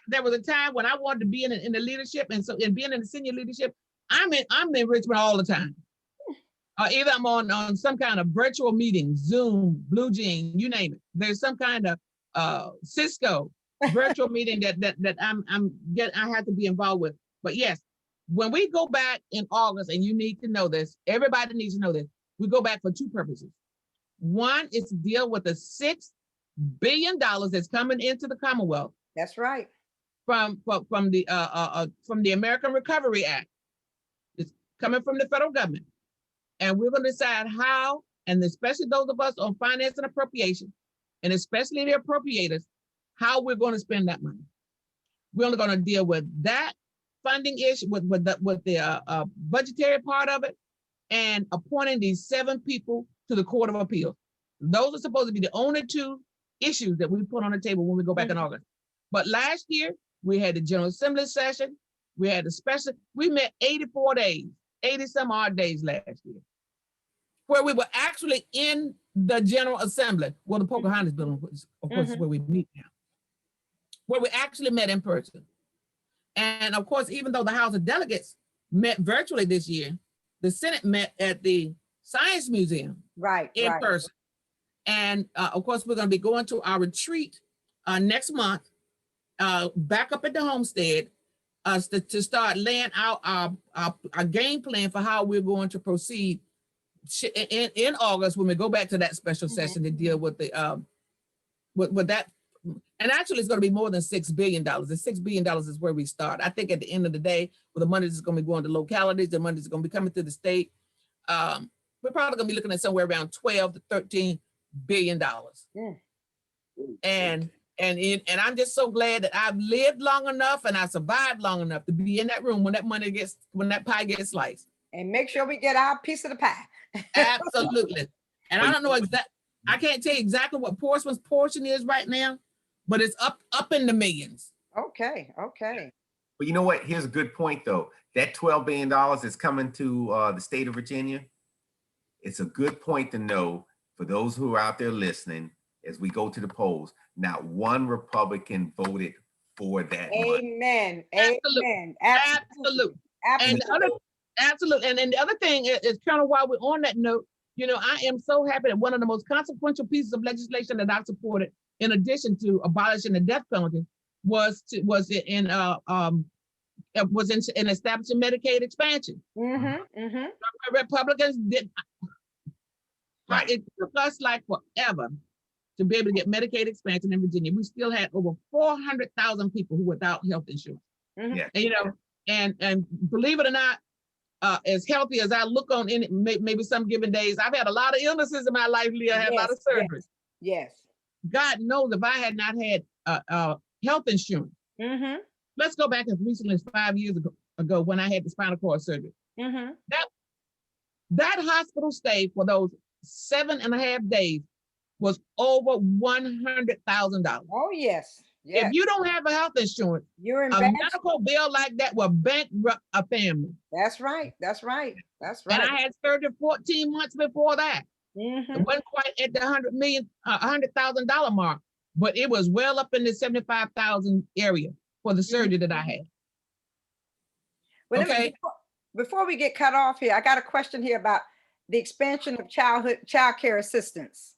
[SPEAKER 3] there was a time when I wanted to be in the leadership, and so in being in the senior leadership, I'm in Richmond all the time. Either I'm on some kind of virtual meeting, Zoom, Blue Jean, you name it. There's some kind of Cisco virtual meeting that I have to be involved with. But yes, when we go back in August, and you need to know this, everybody needs to know this, we go back for 2 purposes. One is to deal with the $6 billion that's coming into the Commonwealth.
[SPEAKER 1] That's right.
[SPEAKER 3] From the American Recovery Act. It's coming from the federal government. And we're going to decide how, and especially those of us on finance and appropriation, and especially the appropriators, how we're going to spend that money. We're only going to deal with that funding issue, with the budgetary part of it, and appointing these 7 people to the Court of Appeals. Those are supposed to be the only two issues that we put on the table when we go back in August. But last year, we had the General Assembly session. We had the special, we met 84 days, 80 some odd days last year, where we were actually in the General Assembly. Well, the Pocahontas building, of course, is where we meet now, where we actually met in person. And of course, even though the House of Delegates met virtually this year, the Senate met at the Science Museum in person. And of course, we're going to be going to our retreat next month, back up at the homestead, to start laying out our game plan for how we're going to proceed in August when we go back to that special session to deal with the with that. And actually, it's going to be more than $6 billion. The $6 billion is where we start. I think at the end of the day, with the money that's going to be going to localities, the money that's going to be coming to the state, we're probably going to be looking at somewhere around 12 to 13 $1 billion. And I'm just so glad that I've lived long enough and I survived long enough to be in that room when that pie gets sliced.
[SPEAKER 1] And make sure we get our piece of the pie.
[SPEAKER 3] Absolutely. And I don't know I can't tell you exactly what Portsmouth's portion is right now, but it's up in the millions.
[SPEAKER 1] Okay.
[SPEAKER 2] But you know what? Here's a good point though. That $12 billion is coming to the state of Virginia. It's a good point to know for those who are out there listening, as we go to the polls, not one Republican voted for that money.
[SPEAKER 1] Amen.
[SPEAKER 3] Absolutely. Absolutely. And the other thing is kind of while we're on that note, you know, I am so happy that one of the most consequential pieces of legislation that I supported, in addition to abolishing the death penalty, was in establishing Medicaid expansion. Republicans did. Right. It took us like forever to be able to get Medicaid expansion in Virginia. We still had over 400,000 people who were without health insurance.
[SPEAKER 2] Yeah.
[SPEAKER 3] And, you know, and believe it or not, as healthy as I look on in maybe some given days, I've had a lot of illnesses in my life, Leah. I had a lot of surgeries.
[SPEAKER 1] Yes.
[SPEAKER 3] God knows if I had not had health insurance. Let's go back as recently as 5 years ago when I had the spinal cord surgery. That hospital stay for those 7.5 days was over $100,000.
[SPEAKER 1] Oh, yes.
[SPEAKER 3] If you don't have a health insurance,
[SPEAKER 1] you're in
[SPEAKER 3] a
[SPEAKER 1] bad
[SPEAKER 3] medical bill like that will bankrupt a family.
[SPEAKER 1] That's right.
[SPEAKER 3] And I had surgery 14 months before that. It wasn't quite at the $100,000 mark, but it was well up in the 75,000 area for the surgery that I had.
[SPEAKER 1] Well,
[SPEAKER 3] okay.
[SPEAKER 1] Before we get cut off here, I got a question here about the expansion of child care assistance.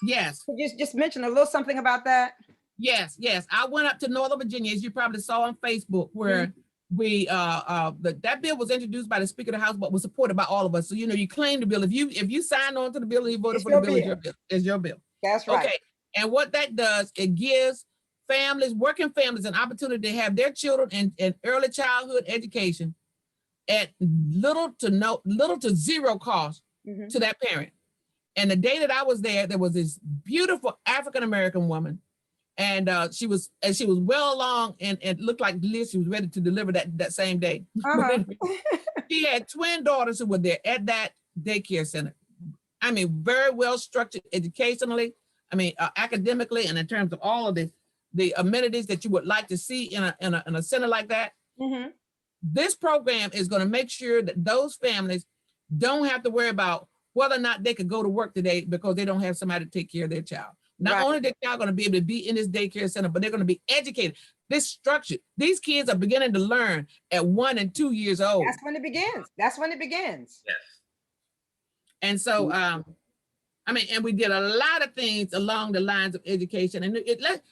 [SPEAKER 3] Yes.
[SPEAKER 1] Could you just mention a little something about that?
[SPEAKER 3] Yes. I went up to Northern Virginia, as you probably saw on Facebook, where we that bill was introduced by the Speaker of the House, but was supported by all of us. So you know, you claim the bill. If you signed on to the bill, you voted for the bill. It's your bill.
[SPEAKER 1] That's right. Okay.
[SPEAKER 3] And what that does, it gives families, working families, an opportunity to have their children in early childhood education at little to zero cost to that parent. And the day that I was there was this beautiful African-American woman. And she was well along and looked like Liz, she was ready to deliver that same day. She had twin daughters who were there at that daycare center. I mean, very well structured educationally, I mean, academically, and in terms of all of the amenities that you would like to see in a center like that. This program is going to make sure that those families don't have to worry about whether or not they could go to work today because they don't have somebody to take care of their child. Not only their child going to be able to be in this daycare center, but they're going to be educated. This structure, these kids are beginning to learn at 1 and 2 years old.
[SPEAKER 1] That's when it begins.
[SPEAKER 2] Yes.
[SPEAKER 3] And so, I mean, and we did a lot of things along the lines of education. And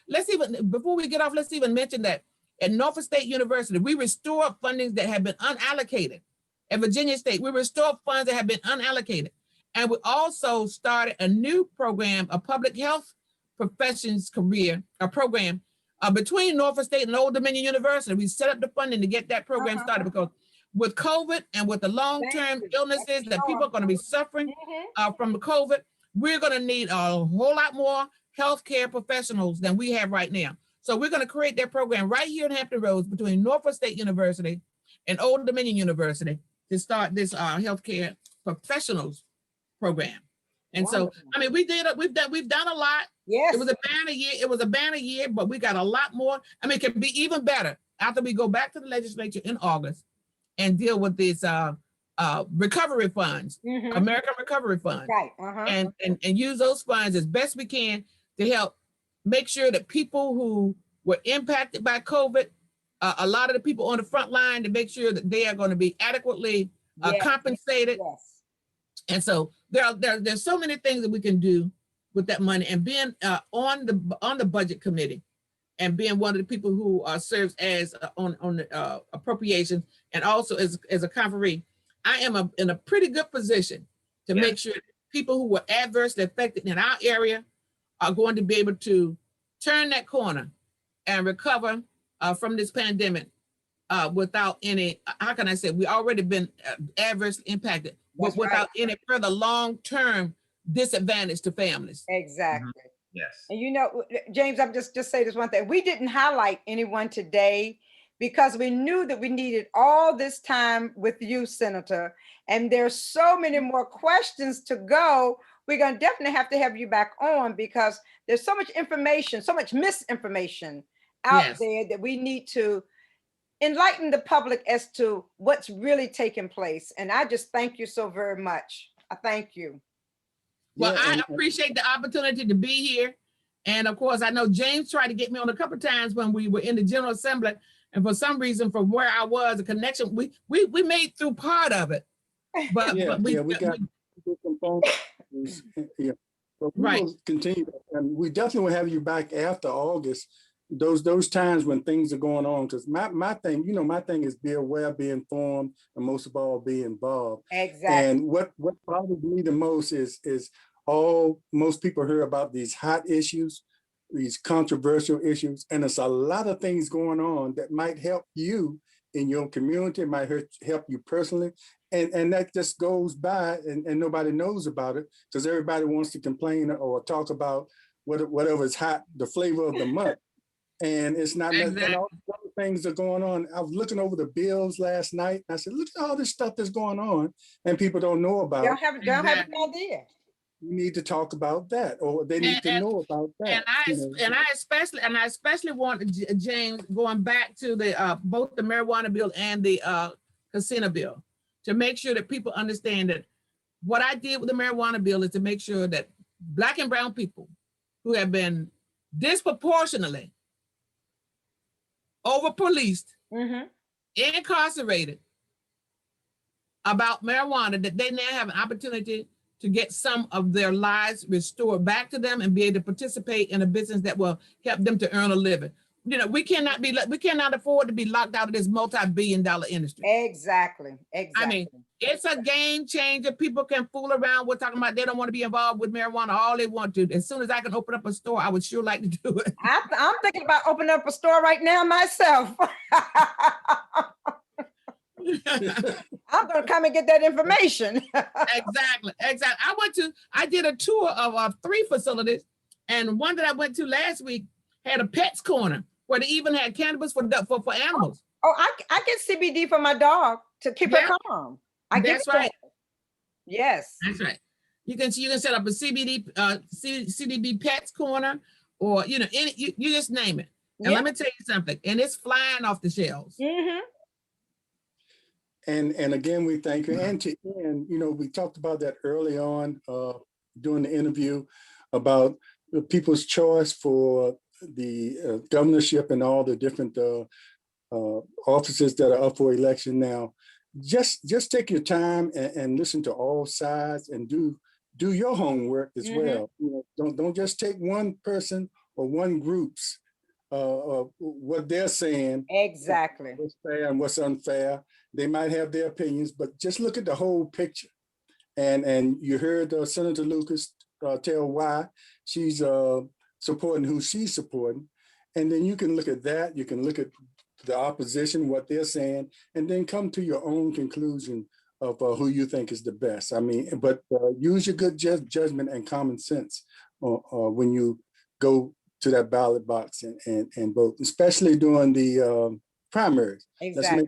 [SPEAKER 3] let's even, before we get off, let's even mention that at Norfolk State University, we restore fundings that have been unallocated. At Virginia State, we restore funds that have been unallocated. And we also started a new program, a public health professions career, a program between Norfolk State and Old Dominion University. We set up the funding to get that program started because with COVID and with the long-term illnesses that people are going to be suffering from the COVID, we're going to need a whole lot more healthcare professionals than we have right now. So we're going to create that program right here in Hampton Roads between Norfolk State University and Old Dominion University to start this healthcare professionals program. And so,
[SPEAKER 1] Wonderful.
[SPEAKER 3] I mean, we've done a lot.
[SPEAKER 1] Yes.
[SPEAKER 3] It was a banner year. It was a banner year, but we got a lot more. I mean, it can be even better after we go back to the legislature in August and deal with these recovery funds,
[SPEAKER 1] Mhm.
[SPEAKER 3] American Recovery Fund,
[SPEAKER 1] Right.
[SPEAKER 3] and use those funds as best we can to help make sure that people who were impacted by COVID, a lot of the people on the front line, to make sure that they are going to be adequately
[SPEAKER 1] Yes.
[SPEAKER 3] compensated.
[SPEAKER 1] Yes.
[SPEAKER 3] And so there's so many things that we can do with that money, and being on the budget committee and being one of the people who serves as on the appropriations and also as a conferee, I am in a pretty good position to make sure that people who were adversely affected in our area are going to be able to turn that corner and recover from this pandemic without any, how can I say, we already been adversely impacted, but
[SPEAKER 1] That's
[SPEAKER 3] without
[SPEAKER 1] right.
[SPEAKER 3] any further long-term disadvantage to families.
[SPEAKER 1] Exactly.
[SPEAKER 2] Yes.
[SPEAKER 1] And you know, James, I'm just say this one thing. We didn't highlight anyone today because we knew that we needed all this time with you, Senator. And there's so many more questions to go. We're going to definitely have to have you back on because there's so much information, so much misinformation out
[SPEAKER 3] Yes.
[SPEAKER 1] there that we need to enlighten the public as to what's really taking place. And I just thank you so very much. I thank you.
[SPEAKER 3] Well,
[SPEAKER 4] Yeah,
[SPEAKER 3] I
[SPEAKER 4] and-
[SPEAKER 3] appreciate the opportunity to be here. And of course, I know James tried to get me on a couple of times when we were in the General Assembly. And for some reason, from where I was, a connection, we made through part of it. But,
[SPEAKER 4] we got different phone. Yeah, but we
[SPEAKER 3] Right.
[SPEAKER 4] will continue, and we definitely will have you back after August. Those times when things are going on, because my thing, my thing is be aware, be informed, and most of all, be involved.
[SPEAKER 1] Exactly.
[SPEAKER 4] And what bothers me the most is most people hear about these hot issues, these controversial issues, and there's a lot of things going on that might help you in your community, might help you personally. And that just goes by and nobody knows about it because everybody wants to complain or talk about whatever is hot, the flavor of the month. And it's not,
[SPEAKER 3] Exactly.
[SPEAKER 4] and all the other things are going on. I was looking over the bills last night. And I said, look at all this stuff that's going on and people don't know about.
[SPEAKER 1] Don't have an idea.
[SPEAKER 4] You need to talk about that, or they need to know about that.
[SPEAKER 3] And I especially want James, going back to the both the marijuana bill and the casino bill, to make sure that people understand that what I did with the marijuana bill is to make sure that Black and brown people who have been disproportionately over-policed, incarcerated about marijuana, that they now have an opportunity to get some of their lives restored back to them and be able to participate in a business that will help them to earn a living. We cannot afford to be locked out of this multi-billion-dollar industry.
[SPEAKER 1] Exactly.
[SPEAKER 3] I mean, it's a game changer. People can fool around with talking about they don't want to be involved with marijuana all they want to. As soon as I can open up a store, I would sure like to do it.
[SPEAKER 1] I'm thinking about opening up a store right now myself. I'm going to come and get that information.
[SPEAKER 3] Exactly. I did a tour of 3 facilities, and one that I went to last week had a pets corner where they even had cannabis for animals.
[SPEAKER 1] Oh, I get CBD for my dog to keep her calm.
[SPEAKER 3] That's right.
[SPEAKER 1] Yes.
[SPEAKER 3] That's right. You can set up a CBD pets corner, or you just name it. And let me tell you something, and it's flying off the shelves.
[SPEAKER 4] And again, we thank you. And to end, we talked about that early on during the interview about the people's choice for the governorship and all the different offices that are up for election now. Just take your time and listen to all sides and do your homework as well. Don't just take one person or one group's what they're saying.
[SPEAKER 1] Exactly.
[SPEAKER 4] What's fair and what's unfair. They might have their opinions, but just look at the whole picture. And you heard Senator Lucas tell why she's supporting who she's supporting. And then you can look at that. You can look at the opposition, what they're saying, and then come to your own conclusion of who you think is the best. I mean, but use your good judgment and common sense when you go to that ballot box and vote, especially during the primaries.
[SPEAKER 1] Exactly.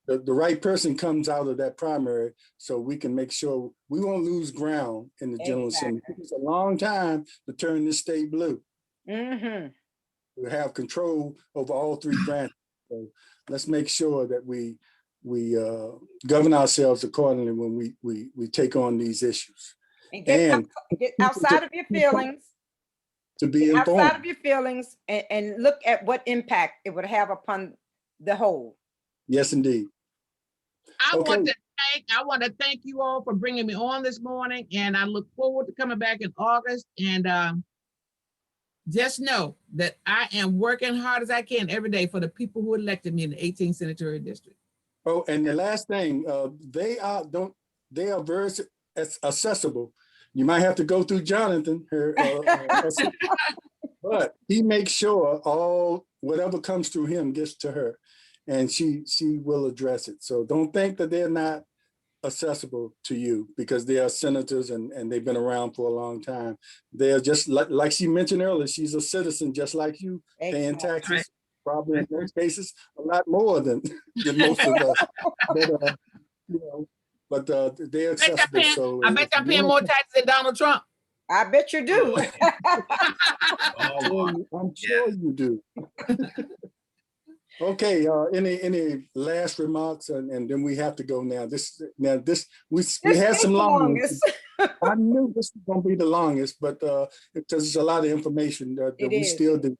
[SPEAKER 4] the right person comes out of that primary, so we can make sure we won't lose ground in the general assembly. It took us a long time to turn this state blue.
[SPEAKER 1] Mm-hmm.
[SPEAKER 4] We have control over all three branches. So let's make sure that we govern ourselves accordingly when we take on these issues.
[SPEAKER 1] And
[SPEAKER 4] And
[SPEAKER 1] get outside of your feelings.
[SPEAKER 4] to be
[SPEAKER 1] Get outside
[SPEAKER 4] informed.
[SPEAKER 1] of your feelings and look at what impact it would have upon the whole.
[SPEAKER 4] Yes, indeed.
[SPEAKER 3] I
[SPEAKER 4] Okay.
[SPEAKER 3] want to thank you all for bringing me on this morning, and I look forward to coming back in August. And just know that I am working hard as I can every day for the people who elected me in the 18th senatorial district.
[SPEAKER 4] Oh, and the last thing, they are very accessible. You might have to go through Jonathan, but he makes sure whatever comes through him gets to her, and she will address it. So don't think that they're not accessible to you, because they are senators and they've been around for a long time. They're just like she mentioned earlier, she's a citizen just like you, paying taxes,
[SPEAKER 3] Right.
[SPEAKER 4] probably in most cases a lot more than most of us. But they're accessible.
[SPEAKER 3] I bet I'm paying more taxes than Donald Trump.
[SPEAKER 1] I bet you do.
[SPEAKER 4] I'm sure you do. Okay, any last remarks, and then we have to go now. We had some long ones. I knew this was going to be the longest, but because there's a lot of information that we still didn't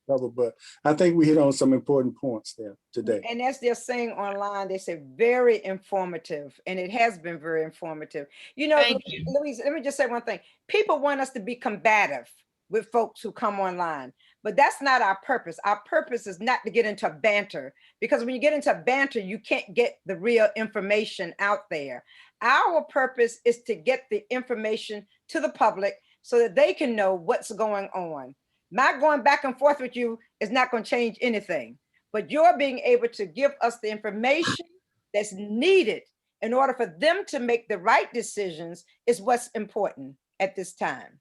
[SPEAKER 4] cover, but I think we hit on some important points there today.
[SPEAKER 1] And as they're saying online, they say very informative, and it has been very informative. You know, Louise, let me just say one thing. People want us to be combative with folks who come online, but that's not our purpose. Our purpose is not to get into banter, because when you get into banter, you can't get the real information out there. Our purpose is to get the information to the public so that they can know what's going on. My going back and forth with you is not going to change anything, but you're being able to give us the information that's needed in order for them to make the right decisions is what's important at this time.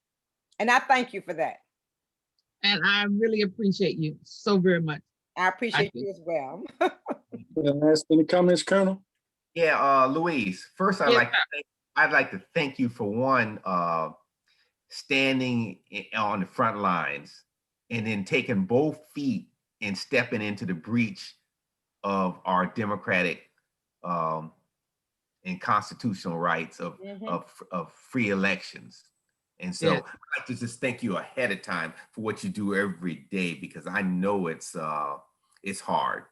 [SPEAKER 1] And I thank you for that.
[SPEAKER 3] And I really appreciate you so very much.
[SPEAKER 1] I appreciate you as well.
[SPEAKER 4] Any comments, Colonel?
[SPEAKER 2] Yeah, Louise, first I'd like to thank you for one, standing on the front lines and then taking both feet and stepping into the breach of our democratic and constitutional rights of free elections. And so I'd like to just thank you ahead of time for what you do every day, because I know it's hard.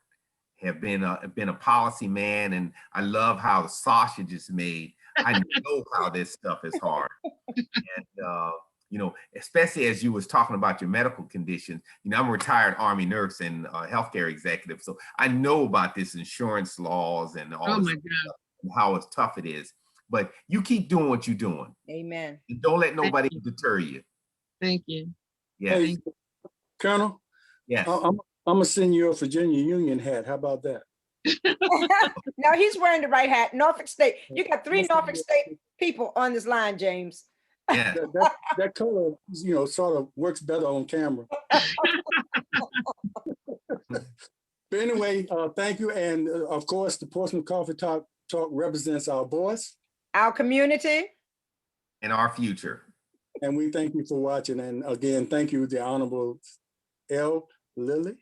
[SPEAKER 2] Have been a policy man, and I love how the sausage is made. I know how this stuff is hard. And you know, especially as you was talking about your medical condition, you know, I'm a retired Army nurse and healthcare executive, so I know about this insurance laws and all this stuff and how tough it is. But you keep doing what you're doing.
[SPEAKER 1] Amen.
[SPEAKER 2] And don't let nobody deter you.
[SPEAKER 3] Thank you.
[SPEAKER 2] Yeah.
[SPEAKER 4] Hey, Colonel.
[SPEAKER 2] Yes.
[SPEAKER 4] I'm gonna send you a Virginia Union hat. How about that?
[SPEAKER 1] No, he's wearing the right hat. Norfolk State. You got 3 Norfolk State people on this line, James.
[SPEAKER 2] Yeah.
[SPEAKER 4] That color, you know, sort of works better on camera. But anyway, thank you. And of course, the Portsmouth Coffee Talk represents our voice,
[SPEAKER 1] our community,
[SPEAKER 2] and our future. And
[SPEAKER 4] we thank you for watching. And again, thank you, the Honorable Lily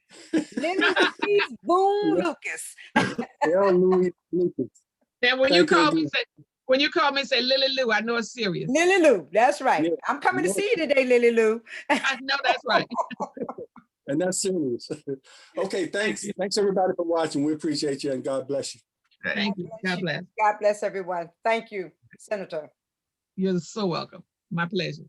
[SPEAKER 1] Boone Lucas.
[SPEAKER 4] Louise Lucas.
[SPEAKER 3] And when you call me, say Lily Lou, I know it's serious.
[SPEAKER 1] Lily Lou, that's right. Yeah. I'm coming to see you today, Lily Lou.
[SPEAKER 3] I know that's right.
[SPEAKER 4] And that's serious. Okay, thanks. Thanks everybody for watching. We appreciate you, and God bless you.
[SPEAKER 3] Thank you. God bless.
[SPEAKER 1] God bless everyone. Thank you, Senator.
[SPEAKER 3] You're so welcome. My pleasure.